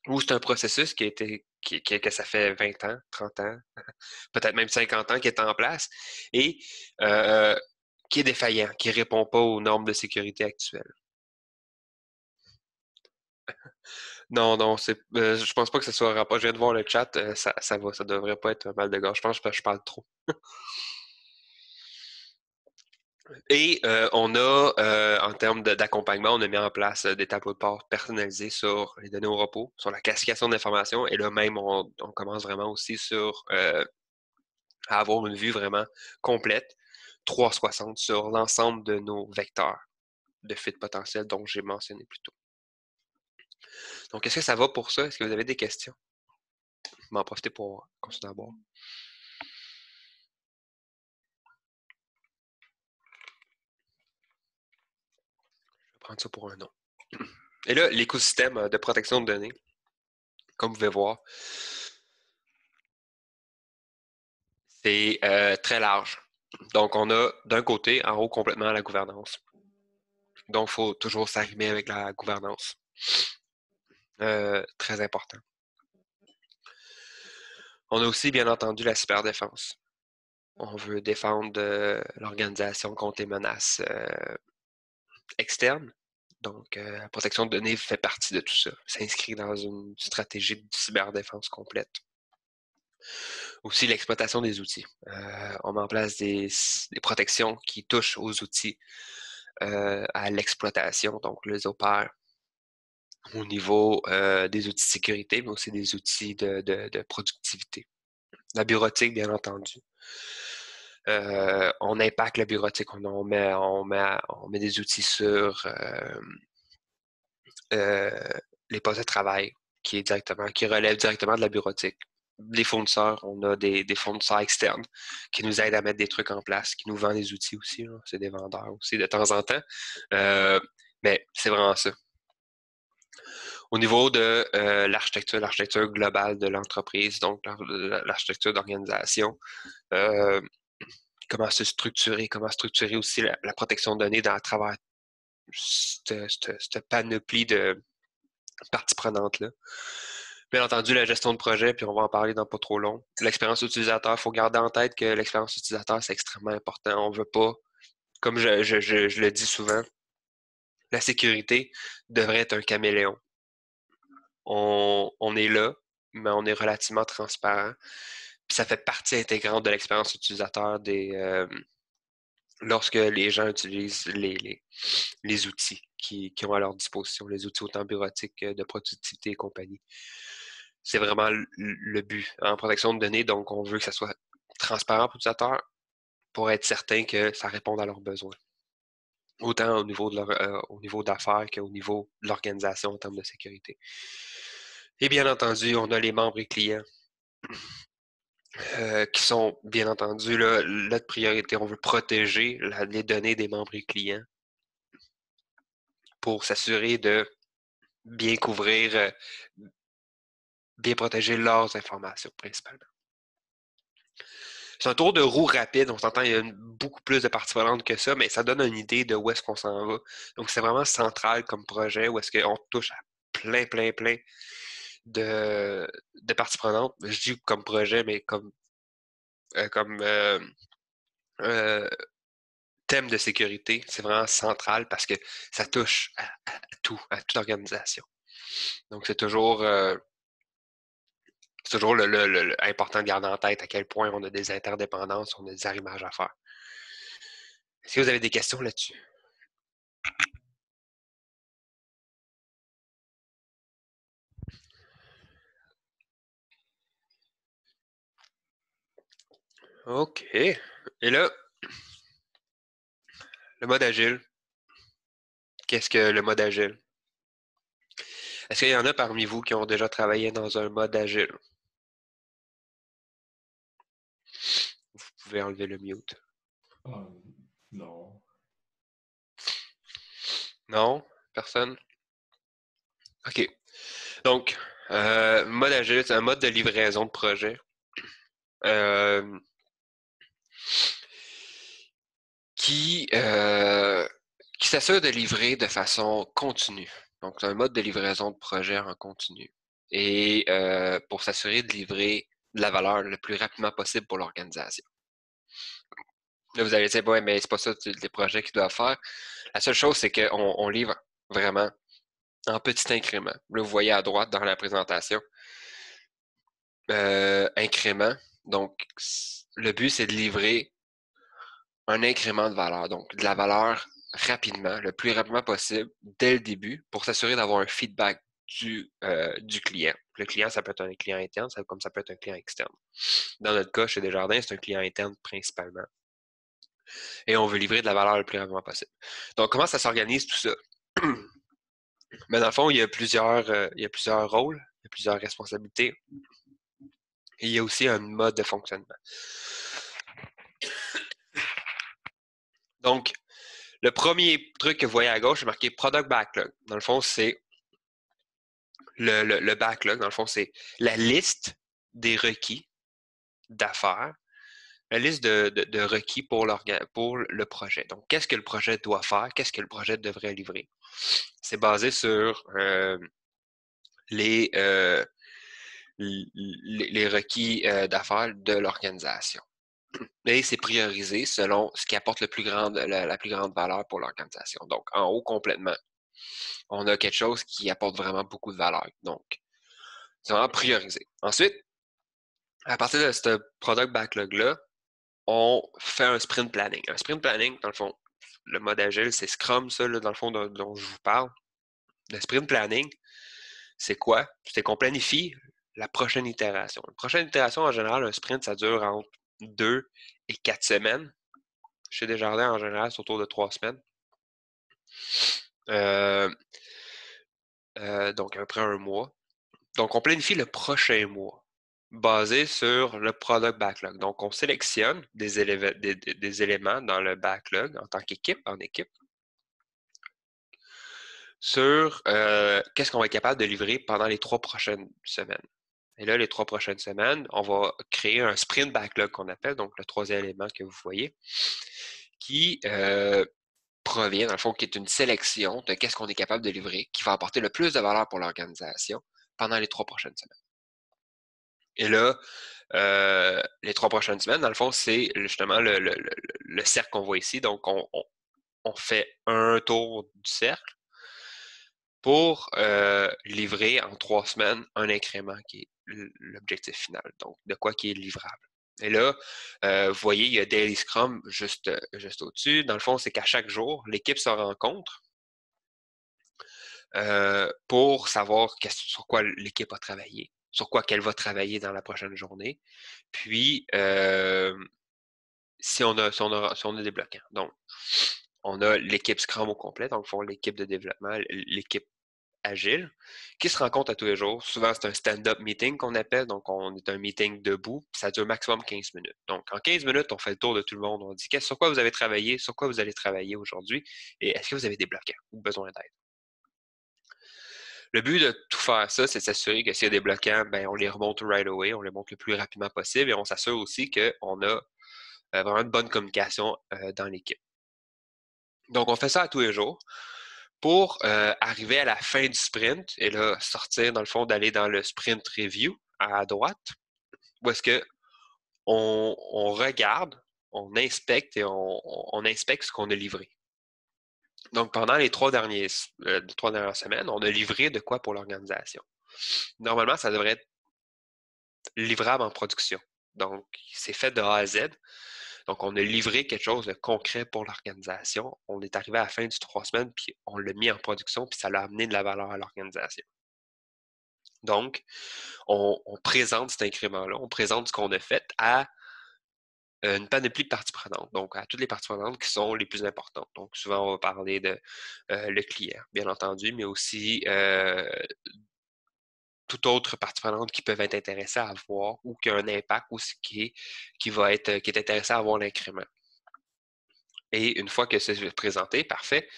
[SPEAKER 2] Ou c'est un processus que ça fait 20 ans, 30 ans, peut-être même 50 ans qui est en place et qui est défaillant, qui ne répond pas aux normes de sécurité actuelles. Non, je pense pas que ce soit un rapport. Je viens de voir le chat, ça va, ça devrait pas être un mal de gorge. Je pense que je parle trop. Et on a, en termes d'accompagnement, on a mis en place des tableaux de bord personnalisés sur les données au repos, sur la classification de l'information. Et là même, on commence vraiment aussi à avoir une vue vraiment complète, 360 sur l'ensemble de nos vecteurs de fuite potentielle dont j'ai mentionné plus tôt. Donc, est-ce que ça va pour ça? Est-ce que vous avez des questions? Je vais en profiter pour continuer à boire. Je vais prendre ça pour un nom. Et là, l'écosystème de protection de données, comme vous pouvez voir, c'est très large. Donc, on a d'un côté, en haut, complètement la gouvernance. Donc, il faut toujours s'arrimer avec la gouvernance. Très important. On a aussi, bien entendu, la cyberdéfense. On veut défendre l'organisation contre les menaces externes. Donc, la protection de données fait partie de tout ça. S'inscrit dans une stratégie de cyberdéfense complète. Aussi, l'exploitation des outils. On met en place des protections qui touchent aux outils, à l'exploitation, donc les opèrent au niveau des outils de sécurité, mais aussi des outils de productivité. La bureautique, bien entendu. On impacte la bureautique, on met des outils sur les postes de travail qui relèvent directement de la bureautique. Les fournisseurs, on a des fournisseurs externes qui nous aident à mettre des trucs en place, qui nous vendent des outils aussi. C'est des vendeurs aussi de temps en temps. Mais c'est vraiment ça. Au niveau de l'architecture globale de l'entreprise, donc l'architecture d'organisation, comment structurer aussi la protection de données à travers cette panoplie de parties prenantes-là. Bien entendu, la gestion de projet, puis on va en parler dans pas trop long. L'expérience utilisateur, il faut garder en tête que l'expérience utilisateur, c'est extrêmement important. On ne veut pas, comme je le dis souvent, la sécurité devrait être un caméléon. On est là, mais on est relativement transparent. Puis ça fait partie intégrante de l'expérience utilisateur lorsque les gens utilisent les outils qui ont à leur disposition, les outils autant bureautiques de productivité et compagnie. C'est vraiment le but en protection de données. Donc, on veut que ça soit transparent pour l'utilisateur pour être certain que ça réponde à leurs besoins. Autant au niveau d'affaires qu'au niveau de l'organisation en termes de sécurité. Et bien entendu, on a les membres et clients qui sont, bien entendu, là, notre priorité. On veut protéger les données des membres et clients pour s'assurer de bien couvrir bien protéger leurs informations, principalement. C'est un tour de roue rapide, on s'entend, il y a beaucoup plus de parties prenantes que ça, mais ça donne une idée de où est-ce qu'on s'en va. Donc, c'est vraiment central comme projet, où est-ce qu'on touche à plein de parties prenantes. Je dis comme projet, mais comme thème de sécurité, c'est vraiment central parce que ça touche à tout, à toute organisation. Donc, c'est toujours important de garder en tête à quel point on a des interdépendances, on a des arrimages à faire. Est-ce que vous avez des questions là-dessus? OK. Et là, le mode agile. Qu'est-ce que le mode agile? Est-ce qu'il y en a parmi vous qui ont déjà travaillé dans un mode agile? Vous pouvez enlever le mute.
[SPEAKER 3] Non.
[SPEAKER 2] Non? Personne? OK. Donc, mode agile, c'est un mode de livraison de projet. Qui s'assure de livrer de façon continue. Donc, c'est un mode de livraison de projet en continu. Et pour s'assurer de livrer de la valeur le plus rapidement possible pour l'organisation. Là, vous allez dire, ouais, mais c'est pas ça les projets qu'ils doivent faire. La seule chose, c'est qu'on livre vraiment en petits incréments. Là, vous voyez à droite dans la présentation, incrément. Donc, le but, c'est de livrer un incrément de valeur. Donc, de la valeur rapidement, le plus rapidement possible, dès le début, pour s'assurer d'avoir un feedback du client. Le client, ça peut être un client interne, comme ça peut être un client externe. Dans notre cas, chez Desjardins, c'est un client interne principalement. Et on veut livrer de la valeur le plus rapidement possible. Donc, comment ça s'organise tout ça? Mais dans le fond, il y a plusieurs rôles, il y a plusieurs responsabilités. Et il y a aussi un mode de fonctionnement. Donc, le premier truc que vous voyez à gauche, c'est marqué Product Backlog. Dans le fond, c'est le backlog. Dans le fond, c'est la liste des requis d'affaires, la liste de requis pour le projet. Donc, qu'est-ce que le projet doit faire? Qu'est-ce que le projet devrait livrer? C'est basé sur les requis d'affaires de l'organisation. Et c'est priorisé selon ce qui apporte la plus grande valeur pour l'organisation. Donc, en haut, complètement, on a quelque chose qui apporte vraiment beaucoup de valeur. Donc, c'est vraiment priorisé. Ensuite, à partir de ce product backlog-là, on fait un sprint planning. Un sprint planning, dans le fond, le mode agile, c'est Scrum, ça, là, dans le fond, dont je vous parle. Le sprint planning, c'est quoi? C'est qu'on planifie la prochaine itération. La prochaine itération, en général, un sprint, ça dure entre 2 et 4 semaines. Chez Desjardins, en général, c'est autour de 3 semaines. Donc, à peu près un mois. Donc, on planifie le prochain mois basé sur le product backlog. Donc, on sélectionne des éléments dans le backlog en tant qu'équipe, en équipe, sur qu'est-ce qu'on va être capable de livrer pendant les 3 prochaines semaines. Et là, les 3 prochaines semaines, on va créer un sprint backlog qu'on appelle, donc le troisième élément que vous voyez, qui provient, dans le fond, qui est une sélection de qu'est-ce qu'on est capable de livrer, qui va apporter le plus de valeur pour l'organisation pendant les 3 prochaines semaines. Et là, les 3 prochaines semaines, dans le fond, c'est justement le cercle qu'on voit ici. Donc, on fait un tour du cercle pour livrer en 3 semaines un incrément qui est l'objectif final. Donc, de quoi qui est livrable. Et là, vous voyez, il y a Daily Scrum juste au-dessus. Dans le fond, c'est qu'à chaque jour, l'équipe se rencontre pour savoir sur quoi l'équipe a travaillé, sur quoi qu'elle va travailler dans la prochaine journée. Puis, si on a des bloquants. Donc, on a l'équipe Scrum au complet, donc l'équipe de développement, l'équipe agile, qui se rencontre à tous les jours. Souvent, c'est un stand-up meeting qu'on appelle, donc on est un meeting debout, ça dure maximum 15 minutes. Donc, en 15 minutes, on fait le tour de tout le monde, on dit sur quoi vous avez travaillé, sur quoi vous allez travailler aujourd'hui, et est-ce que vous avez des bloquants ou besoin d'aide. Le but de tout faire ça, c'est de s'assurer que s'il y a des bloquants, ben, on les remonte right away, on les monte le plus rapidement possible et on s'assure aussi qu'on a vraiment une bonne communication dans l'équipe. Donc, on fait ça à tous les jours pour arriver à la fin du sprint et là, sortir, dans le fond, d'aller dans le sprint review à droite, où est-ce que on regarde, on inspecte et on inspecte ce qu'on a livré. Donc, pendant les 3 dernières semaines, on a livré de quoi pour l'organisation. Normalement, ça devrait être livrable en production. Donc, c'est fait de A à Z. Donc, on a livré quelque chose de concret pour l'organisation. On est arrivé à la fin du 3 semaines, puis on l'a mis en production, puis ça l'a amené de la valeur à l'organisation. Donc, on présente cet incrément-là, on présente ce qu'on a fait à une panoplie de parties prenantes, donc à toutes les parties prenantes qui sont les plus importantes. Donc, souvent, on va parler de le client, bien entendu, mais aussi toute autre partie prenante qui peuvent être intéressées à avoir ou qui a un impact aussi qui est intéressé à avoir l'incrément. Et une fois que c'est présenté, parfait,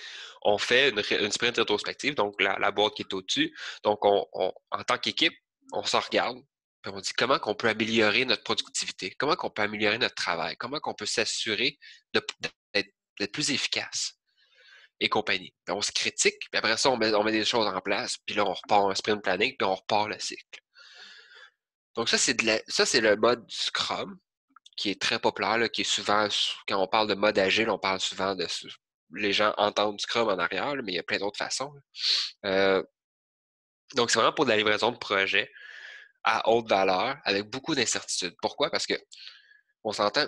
[SPEAKER 2] on fait une sprint rétrospective, donc la boîte qui est au-dessus. Donc, en tant qu'équipe, on se regarde, puis on dit comment on peut améliorer notre productivité, comment on peut améliorer notre travail, comment on peut s'assurer d'être plus efficace et compagnie. Puis on se critique, puis après ça, on met des choses en place, puis là, on repart un sprint planning, puis on repart le cycle. Donc, ça, c'est le mode Scrum, qui est très populaire, là, qui est souvent, quand on parle de mode agile, on parle souvent de... Les gens entendent Scrum en arrière, là, mais il y a plein d'autres façons. Donc, c'est vraiment pour de la livraison de projets à haute valeur, avec beaucoup d'incertitudes. Pourquoi? Parce que on s'entend,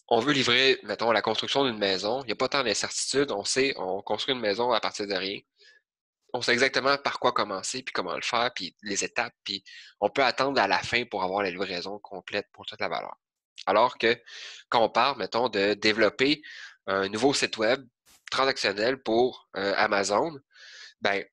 [SPEAKER 2] on veut livrer, mettons, la construction d'une maison, il n'y a pas tant d'incertitudes, on sait, on construit une maison à partir de rien. On sait exactement par quoi commencer, puis comment le faire, puis les étapes, puis on peut attendre à la fin pour avoir la livraison complète pour toute la valeur. Alors que quand on parle, mettons, de développer un nouveau site web transactionnel pour Amazon, ben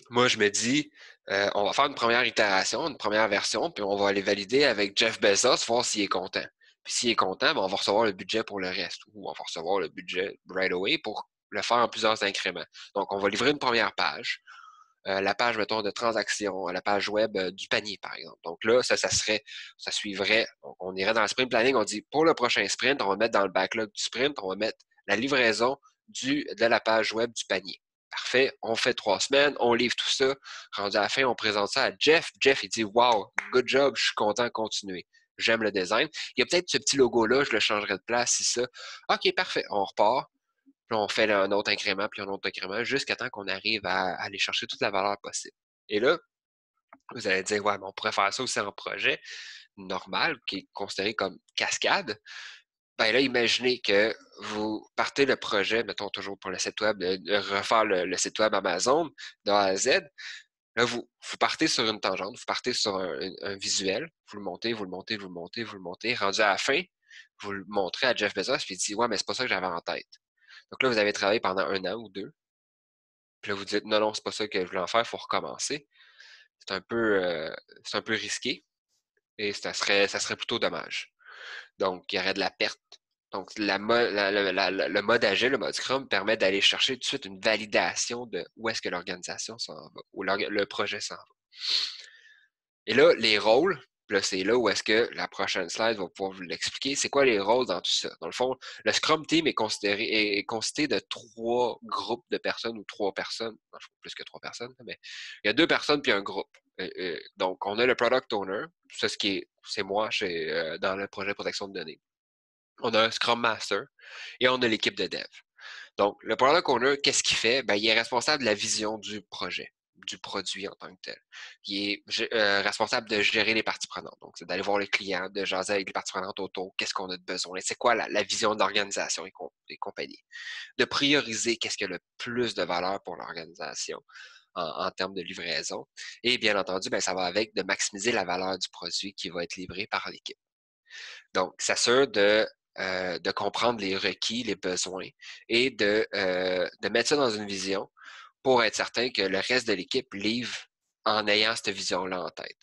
[SPEAKER 2] moi, je me dis, on va faire une première itération, une première version, puis on va aller valider avec Jeff Bezos, voir s'il est content. Puis s'il est content, ben, on va recevoir le budget pour le reste, ou on va recevoir le budget right away pour le faire en plusieurs incréments. Donc, on va livrer une première page, la page, mettons, de transaction, la page web du panier, par exemple. Donc là, ça suivrait, on irait dans le sprint planning, on dit, pour le prochain sprint, on va mettre dans le backlog du sprint, on va mettre la livraison de la page web du panier. Parfait, on fait 3 semaines, on livre tout ça. Rendu à la fin, on présente ça à Jeff. Jeff, il dit « Wow, good job, je suis content de continuer. J'aime le design. Il y a peut-être ce petit logo-là, je le changerai de place, si ça. OK, parfait, on repart. Puis on fait un autre incrément, puis un autre incrément, jusqu'à temps qu'on arrive à aller chercher toute la valeur possible. Et là, vous allez dire « Ouais, mais on pourrait faire ça aussi en projet normal, qui est considéré comme cascade. » Ben là, imaginez que vous partez le projet, mettons toujours pour le site web, de refaire le site web Amazon de A à Z. Là, vous partez sur une tangente, vous partez sur un visuel, vous le montez, vous le montez, vous le montez, vous le montez. Rendu à la fin, vous le montrez à Jeff Bezos, puis il dit « Ouais, mais c'est pas ça que j'avais en tête. » Donc là, vous avez travaillé pendant 1 an ou 2. Puis là, vous dites « Non, c'est pas ça que je voulais en faire, il faut recommencer. » C'est un peu risqué et ça serait plutôt dommage. Donc, il y aurait de la perte. Donc, le mode agile, le mode Scrum, permet d'aller chercher tout de suite une validation de où est-ce que l'organisation s'en va, où le projet s'en va. Et là, les rôles, là, c'est là où est-ce que la prochaine slide va pouvoir vous l'expliquer. C'est quoi les rôles dans tout ça? Dans le fond, le Scrum Team est constitué de 3 groupes de personnes ou 3 personnes. Non, plus que 3 personnes, mais il y a 2 personnes puis un groupe. Donc, on a le Product Owner, c'est moi dans le projet de protection de données. On a un Scrum Master et on a l'équipe de dev. Donc, le Product Owner, qu'est-ce qu'il fait? Ben, il est responsable de la vision du projet, du produit en tant que tel. Il est responsable de gérer les parties prenantes. Donc, c'est d'aller voir le client, de jaser avec les parties prenantes autour, qu'est-ce qu'on a de besoin, c'est quoi la vision d'organisation et compagnie. De prioriser qu'est-ce qui a le plus de valeur pour l'organisation en termes de livraison. Et bien entendu, ben, ça va avec de maximiser la valeur du produit qui va être livré par l'équipe. Donc, s'assure de comprendre les requis, les besoins et de mettre ça dans une vision pour être certain que le reste de l'équipe livre en ayant cette vision-là en tête.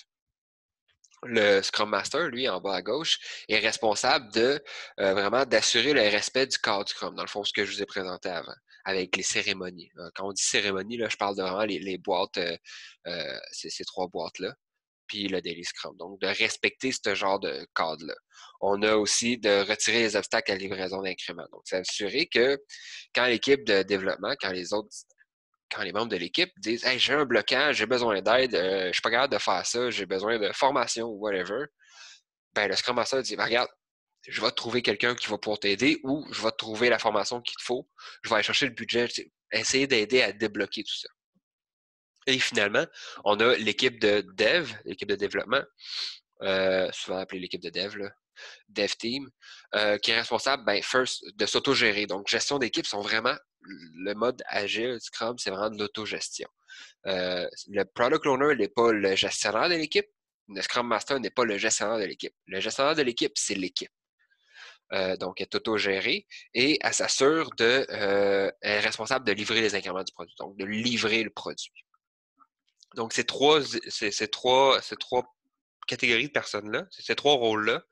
[SPEAKER 2] Le Scrum Master, lui, en bas à gauche, est responsable de vraiment d'assurer le respect du cadre Scrum, dans le fond, ce que je vous ai présenté avant. avec les cérémonies. Quand on dit cérémonie, là, je parle de vraiment les boîtes, ces 3 boîtes-là, puis le Daily Scrum. Donc, de respecter ce genre de cadre-là. On a aussi de retirer les obstacles à la livraison d'incréments. Donc, s'assurer que quand l'équipe de développement, quand les membres de l'équipe disent « Hey, j'ai un blocage, j'ai besoin d'aide, je suis pas capable de faire ça, j'ai besoin de formation ou whatever », ben le Scrum Master dit « Regarde, je vais te trouver quelqu'un qui va pouvoir t'aider ou je vais te trouver la formation qu'il te faut, je vais aller chercher le budget, essayer d'aider à débloquer tout ça. » Et finalement, on a l'équipe de dev, l'équipe de développement, souvent appelée l'équipe de dev, là, dev team, qui est responsable, first, de s'autogérer. Donc, gestion d'équipe sont vraiment, le mode agile, Scrum, c'est vraiment de l'autogestion. Le product owner n'est pas le gestionnaire de l'équipe, le Scrum Master n'est pas le gestionnaire de l'équipe. Le gestionnaire de l'équipe, c'est l'équipe. Donc, elle est autogérée et elle s'assure elle est responsable de livrer les incréments du produit, donc de livrer le produit. Donc, ces trois catégories de personnes-là, ces 3 rôles-là,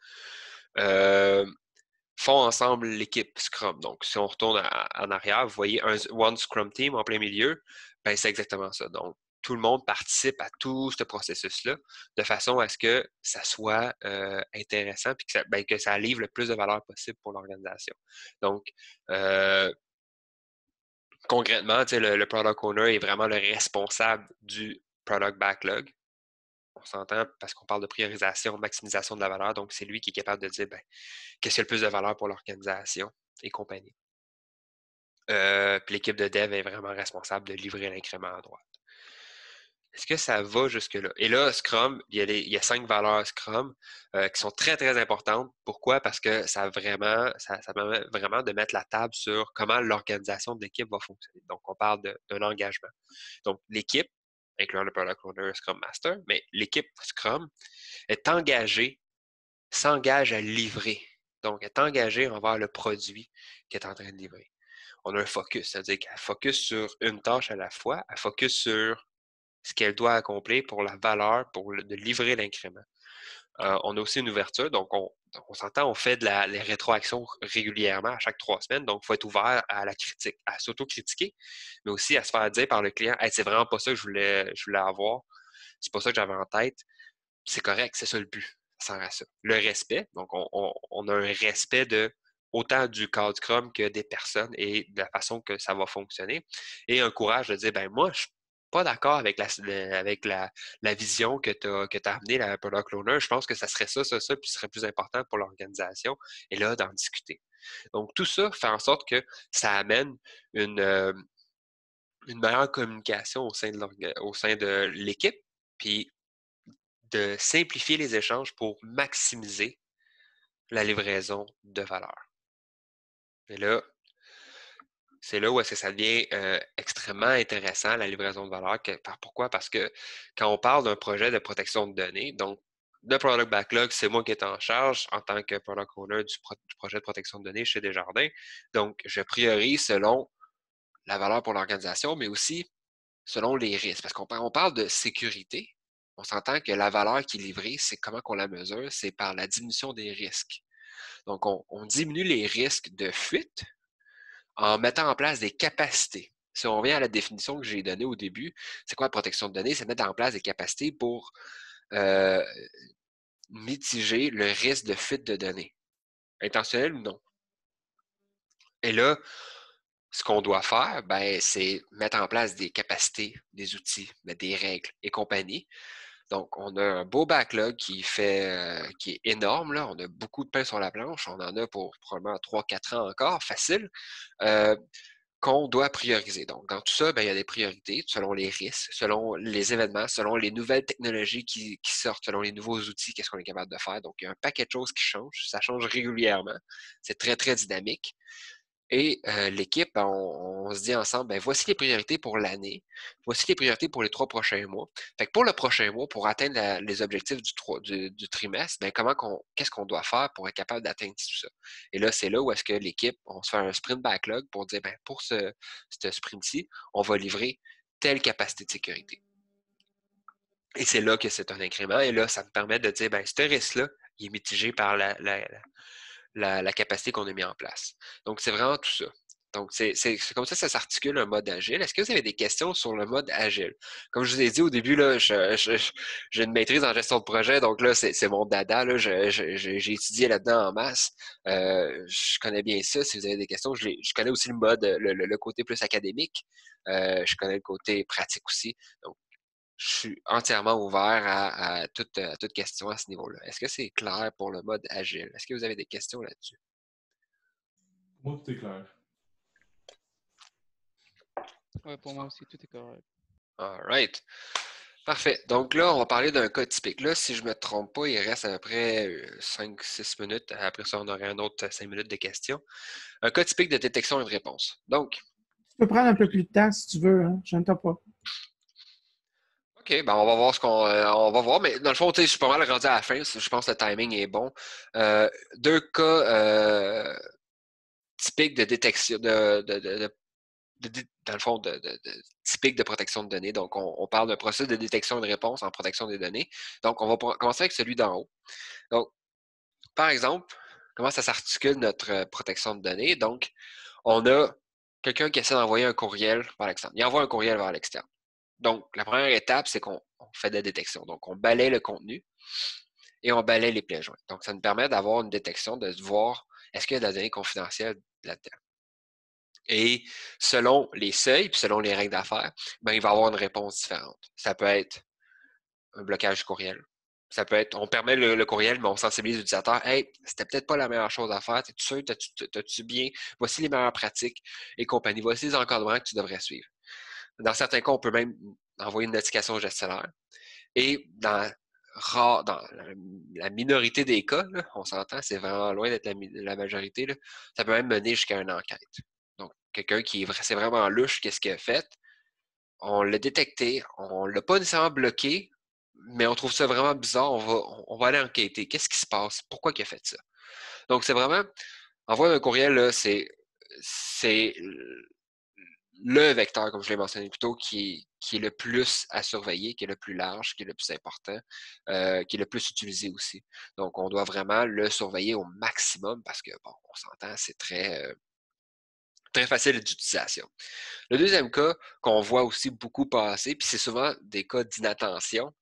[SPEAKER 2] font ensemble l'équipe Scrum. Donc, si on retourne en arrière, vous voyez un One Scrum Team en plein milieu, ben c'est exactement ça. Donc, tout le monde participe à tout ce processus-là de façon à ce que ça soit intéressant et que ça livre le plus de valeur possible pour l'organisation. Donc, concrètement, le Product Owner est vraiment le responsable du Product Backlog. On s'entend parce qu'on parle de priorisation, maximisation de la valeur. Donc, c'est lui qui est capable de dire qu'est-ce qui a le plus de valeur pour l'organisation et compagnie. Puis l'équipe de dev est vraiment responsable de livrer l'incrément à droite. Est-ce que ça va jusque-là? Et là, Scrum, il y a 5 valeurs Scrum qui sont très, très importantes. Pourquoi? Parce que ça permet vraiment de mettre la table sur comment l'organisation de l'équipe va fonctionner. Donc, on parle d'un engagement. Donc, l'équipe, incluant le Product Owner, Scrum Master, mais l'équipe Scrum s'engage à livrer. Donc, est engagée envers le produit qu'elle est en train de livrer. On a un focus, c'est-à-dire qu'elle focus sur une tâche à la fois, elle focus sur ce qu'elle doit accomplir pour la valeur, de livrer l'incrément. On a aussi une ouverture, donc on s'entend, on fait les rétroactions régulièrement à chaque 3 semaines, donc il faut être ouvert à la critique, à s'auto-critiquer, mais aussi à se faire dire par le client hey, « c'est vraiment pas ça que je voulais avoir, c'est pas ça que j'avais en tête », c'est correct, c'est ça le but, ça sert à ça. Le respect, donc on a un respect autant du cadre Scrum que des personnes et de la façon que ça va fonctionner, et un courage de dire moi, je suis pas d'accord avec la vision que tu as amenée, la Product Owner. Je pense que ça serait ça, puis ce serait plus important pour l'organisation. Et là, d'en discuter. Donc, tout ça fait en sorte que ça amène une meilleure communication au sein de l'équipe, puis de simplifier les échanges pour maximiser la livraison de valeur. Et là, c'est là où est-ce que ça devient extrêmement intéressant, la livraison de valeur. Pourquoi? Parce que quand on parle d'un projet de protection de données, donc le Product Backlog, c'est moi qui est en charge en tant que Product Owner du projet de protection de données chez Desjardins. Donc, je priorise selon la valeur pour l'organisation, mais aussi selon les risques. Parce qu'on parle de sécurité. On s'entend que la valeur qui est livrée, c'est comment qu'on la mesure, c'est par la diminution des risques. Donc, on diminue les risques de fuite en mettant en place des capacités. Si on revient à la définition que j'ai donnée au début, c'est quoi la protection de données? C'est mettre en place des capacités pour mitiger le risque de fuite de données. Intentionnel ou non? Et là, ce qu'on doit faire, c'est mettre en place des capacités, des outils, des règles et compagnie. Donc, on a un beau backlog qui est énorme. Là. On a beaucoup de pain sur la planche. On en a pour probablement 3-4 ans encore, facile, qu'on doit prioriser. Donc, dans tout ça, il y a des priorités selon les risques, selon les événements, selon les nouvelles technologies qui sortent, selon les nouveaux outils, qu'est-ce qu'on est capable de faire. Donc, il y a un paquet de choses qui changent. Ça change régulièrement. C'est très, très dynamique. Et l'équipe, on se dit ensemble, voici les priorités pour l'année, voici les priorités pour les 3 prochains mois. Fait que pour le prochain mois, pour atteindre les objectifs du trimestre, qu'est-ce qu'on doit faire pour être capable d'atteindre tout ça? Et là, c'est là où est-ce que l'équipe, on se fait un sprint backlog pour dire, pour ce sprint-ci, on va livrer telle capacité de sécurité. Et c'est là que c'est un incrément. Et là, ça me permet de dire, ce risque-là, il est mitigé par la capacité qu'on a mis en place. Donc, c'est vraiment tout ça. Donc, c'est comme ça s'articule un mode agile. Est-ce que vous avez des questions sur le mode agile? Comme je vous ai dit au début, là, j'ai une maîtrise en gestion de projet, donc là, c'est mon dada. Là, j'ai étudié là-dedans en masse. Je connais bien ça. Si vous avez des questions, je connais aussi le mode, le côté plus académique. Je connais le côté pratique aussi. Donc, je suis entièrement ouvert à toute question à ce niveau-là. Est-ce que c'est clair pour le mode agile? Est-ce que vous avez des questions là-dessus?
[SPEAKER 3] Moi, tout est clair.
[SPEAKER 5] Ouais, pour moi aussi, tout est correct.
[SPEAKER 2] All right. Parfait. Donc là, on va parler d'un cas typique. Là, si je ne me trompe pas, il reste à peu près 5-6 minutes. Après ça, on aurait un autre 5 minutes de questions. Un cas typique de détection et de réponse. Donc,
[SPEAKER 1] Tu peux prendre un peu plus de temps si tu veux, hein? Je n'entends pas.
[SPEAKER 2] OK, ben on va voir on va voir, mais dans le fond, je suis pas mal rendu à la fin. Je pense que le timing est bon. Deux cas typiques de détection dans le fond, typique de protection de données. Donc, on parle d'un processus de détection et de réponse en protection des données. Donc, on va commencer avec celui d'en haut. Donc, par exemple, comment ça s'articule notre protection de données? Donc, on a quelqu'un qui essaie d'envoyer un courriel vers l'externe. Il envoie un courriel vers l'externe. Donc, la première étape, c'est qu'on fait de la détection. Donc, on balaie le contenu et on balaie les pièges joints. Donc, ça nous permet d'avoir une détection, de voir est-ce qu'il y a de la donnée confidentielle là-dedans. Et selon les seuils, puis selon les règles d'affaires, ben, il va y avoir une réponse différente. Ça peut être un blocage du courriel. Ça peut être, on permet le courriel, mais on sensibilise l'utilisateur. Hey, c'était peut-être pas la meilleure chose à faire. Es-tu sûr? T'as-tu bien? Voici les meilleures pratiques et compagnie. Voici les encadrements que tu devrais suivre. Dans certains cas, on peut même envoyer une notification au gestionnaire. Et dans la minorité des cas, là, on s'entend, c'est vraiment loin d'être la majorité, là, ça peut même mener jusqu'à une enquête. Donc, quelqu'un c'est vraiment louche, qu'est-ce qu'il a fait? On l'a détecté, on ne l'a pas nécessairement bloqué, mais on trouve ça vraiment bizarre, on va aller enquêter. Qu'est-ce qui se passe? Pourquoi il a fait ça? Donc, c'est vraiment, envoyer un courriel, là, c'est le vecteur, comme je l'ai mentionné plus tôt, qui est le plus à surveiller, qui est le plus large, qui est le plus important, qui est le plus utilisé aussi. Donc, on doit vraiment le surveiller au maximum parce que, bon, on s'entend, c'est très facile d'utilisation. Le deuxième cas qu'on voit aussi beaucoup passer, puis c'est souvent des cas d'inattention,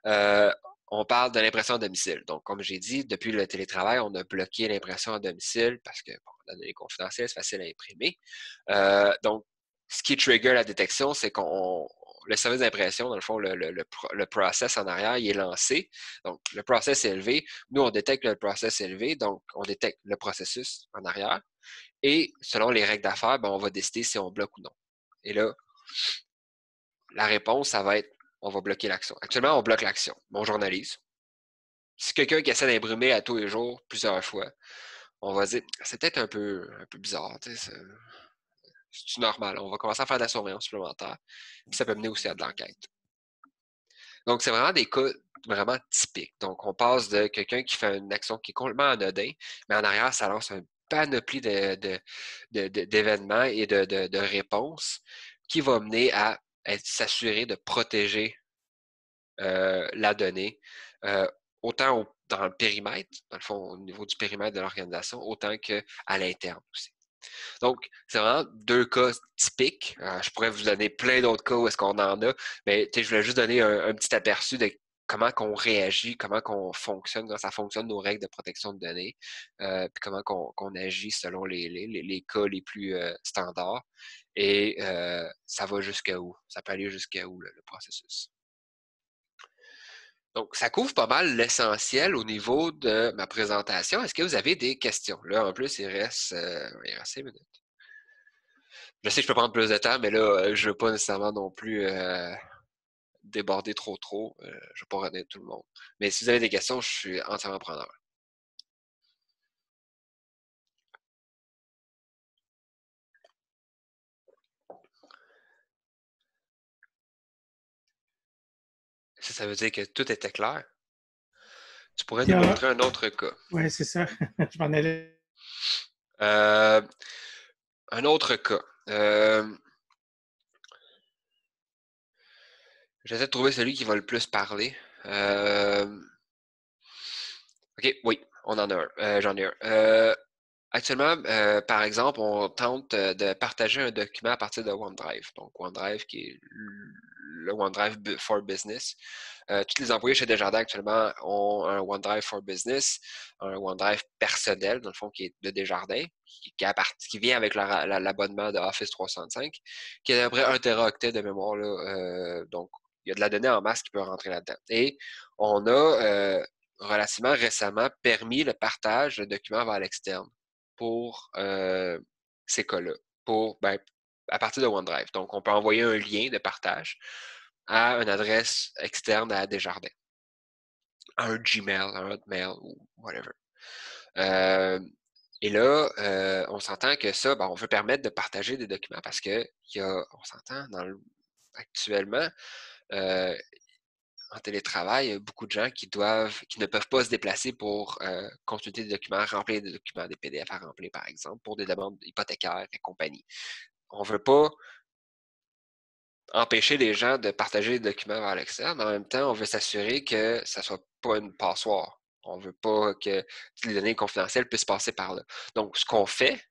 [SPEAKER 2] on parle de l'impression à domicile. Donc, comme j'ai dit, depuis le télétravail, on a bloqué l'impression à domicile parce que, bon, la donnée confidentielle, c'est facile à imprimer. Donc, ce qui trigger la détection, c'est le service d'impression, dans le fond, le process en arrière, il est lancé. Donc, le process est élevé. Nous, on détecte le process élevé, donc on détecte le processus en arrière. Et selon les règles d'affaires, ben, on va décider si on bloque ou non. Et là, la réponse, ça va être on va bloquer l'action. Actuellement, on bloque l'action. On journalise. Si quelqu'un qui essaie d'imprimer à tous les jours, plusieurs fois, on va dire c'est peut-être un peu bizarre. C'est normal. On va commencer à faire de la surveillance supplémentaire. Puis ça peut mener aussi à de l'enquête. Donc, c'est vraiment des cas vraiment typiques. Donc, on passe de quelqu'un qui fait une action qui est complètement anodin, mais en arrière, ça lance une panoplie d'événements et de réponses qui va mener à s'assurer de protéger la donnée, autant dans le périmètre, dans le fond, au niveau du périmètre de l'organisation, autant qu'à l'interne aussi. Donc, c'est vraiment deux cas typiques. Je pourrais vous donner plein d'autres cas où est-ce qu'on en a, mais je voulais juste donner un petit aperçu de comment qu'on réagit, comment qu'on fonctionne, comment ça fonctionne nos règles de protection de données, puis comment qu'on agit selon les cas les plus standards. Et ça va jusqu'à où? Ça peut aller jusqu'à où, le processus? Donc, ça couvre pas mal l'essentiel au niveau de ma présentation. Est-ce que vous avez des questions? Là, en plus, il reste 5 minutes. Je sais que je peux prendre plus de temps, mais là, je ne veux pas nécessairement non plus déborder trop. Je ne veux pas retenir tout le monde. Mais si vous avez des questions, je suis entièrement preneur. Ça veut dire que tout était clair? Tu pourrais nous montrer un autre cas.
[SPEAKER 1] Oui, c'est ça. Je m'en allais.
[SPEAKER 2] Un autre cas. J'essaie de trouver celui qui va le plus parler. OK, oui, on en a un. J'en ai un. Actuellement, par exemple, on tente de partager un document à partir de OneDrive. Donc, OneDrive qui est le OneDrive for Business. Tous les employés chez Desjardins actuellement ont un OneDrive for Business, un OneDrive personnel, dans le fond, qui est de Desjardins, qui vient avec l'abonnement de Office 365, qui est à peu près 1 téraoctet de mémoire. Là, donc, il y a de la donnée en masse qui peut rentrer là-dedans. Et on a relativement récemment permis le partage de documents vers l'externe pour ces cas-là, à partir de OneDrive. Donc, on peut envoyer un lien de partage à une adresse externe à Desjardins, à un Gmail, un Hotmail ou whatever. Et là, on s'entend que ça, on veut permettre de partager des documents parce que on s'entend actuellement, en télétravail, il y a beaucoup de gens qui ne peuvent pas se déplacer pour consulter des documents, remplir des documents, des PDF à remplir, par exemple, pour des demandes hypothécaires et compagnie. On ne veut pas empêcher les gens de partager des documents vers l'externe, mais en même temps, on veut s'assurer que ça ne soit pas une passoire. On ne veut pas que toutes les données confidentielles puissent passer par là. Donc, ce qu'on fait,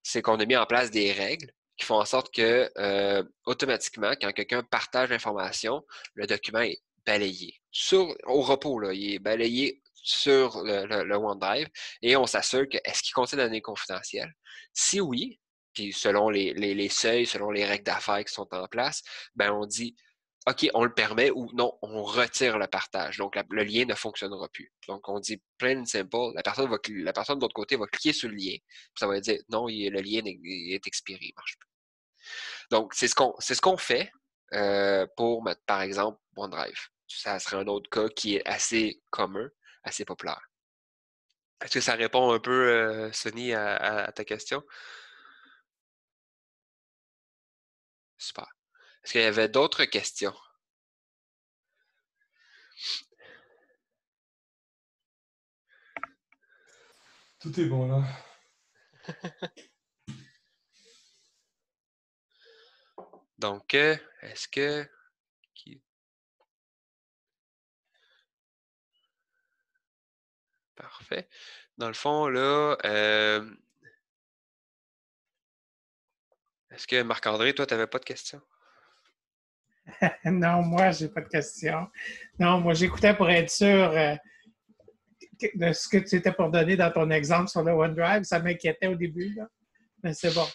[SPEAKER 2] c'est qu'on a mis en place des règles qui font en sorte que automatiquement, quand quelqu'un partage l'information, le document est balayé. Au repos, là, il est balayé sur le OneDrive et on s'assure que est-ce qu'il contient des données confidentielles? Si oui, puis selon les seuils, selon les règles d'affaires qui sont en place, on dit OK, on le permet ou non, on retire le partage. Donc, le lien ne fonctionnera plus. Donc, on dit plain and simple, la personne de l'autre côté va cliquer sur le lien, puis ça va dire non, le lien est expiré, il ne marche plus. Donc, c'est ce qu'on fait pour mettre, par exemple, OneDrive. Ça serait un autre cas qui est assez commun, assez populaire. Est-ce que ça répond un peu, Sonny, à ta question? Super. Est-ce qu'il y avait d'autres questions?
[SPEAKER 3] Tout est bon là.
[SPEAKER 2] Donc, est-ce que... Parfait. Dans le fond, là, est-ce que Marc-André, toi, tu n'avais pas de questions?
[SPEAKER 1] Non, moi, j'ai pas de questions. Non, moi, j'écoutais pour être sûr de ce que tu étais pour donner dans ton exemple sur le OneDrive. Ça m'inquiétait au début, là. Mais c'est bon.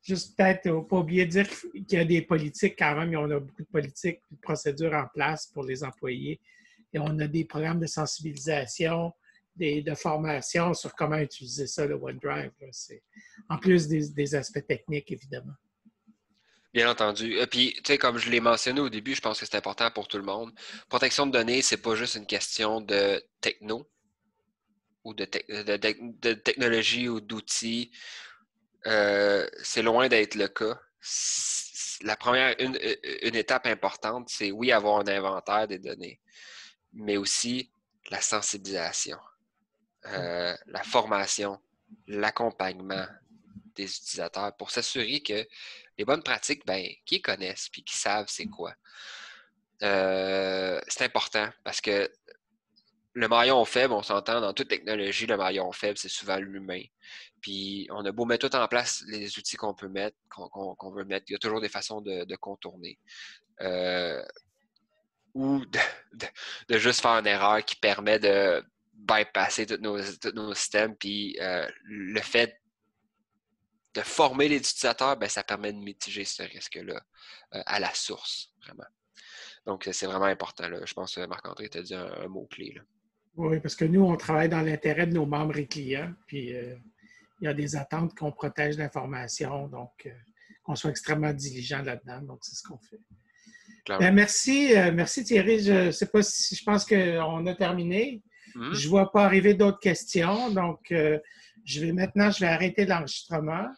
[SPEAKER 1] Juste peut-être, pas oublier de dire qu'il y a des politiques quand même. On a beaucoup de politiques, de procédures en place pour les employés. Et on a des programmes de sensibilisation, de formation sur comment utiliser ça, le OneDrive. En plus des aspects techniques, évidemment.
[SPEAKER 2] Bien entendu. Puis, tu sais, comme je l'ai mentionné au début, je pense que c'est important pour tout le monde. Protection de données, c'est pas juste une question de techno ou de technologie ou d'outils. C'est loin d'être le cas. La première, une étape importante, c'est oui, avoir un inventaire des données, mais aussi la sensibilisation, la formation, l'accompagnement des utilisateurs pour s'assurer que les bonnes pratiques, qu'ils connaissent puis qu'ils savent c'est quoi. C'est important parce que le maillon faible, on s'entend dans toute technologie, le maillon faible, c'est souvent l'humain. Puis on a beau mettre tout en place les outils qu'on peut mettre, qu'on veut mettre, il y a toujours des façons de contourner. Ou de juste faire une erreur qui permet de bypasser tous nos systèmes. Puis le fait de former les utilisateurs, ça permet de mitiger ce risque-là à la source, vraiment. Donc, c'est vraiment important. Là. Je pense que Marc-André t'a dit un mot-clé. Là.
[SPEAKER 1] Oui, parce que nous, on travaille dans l'intérêt de nos membres et clients. Puis, il y a des attentes qu'on protège l'information, donc qu'on soit extrêmement diligent là-dedans. Donc, c'est ce qu'on fait. Merci Thierry. Je pense qu'on a terminé. Je ne vois pas arriver d'autres questions. Donc, je vais arrêter l'enregistrement.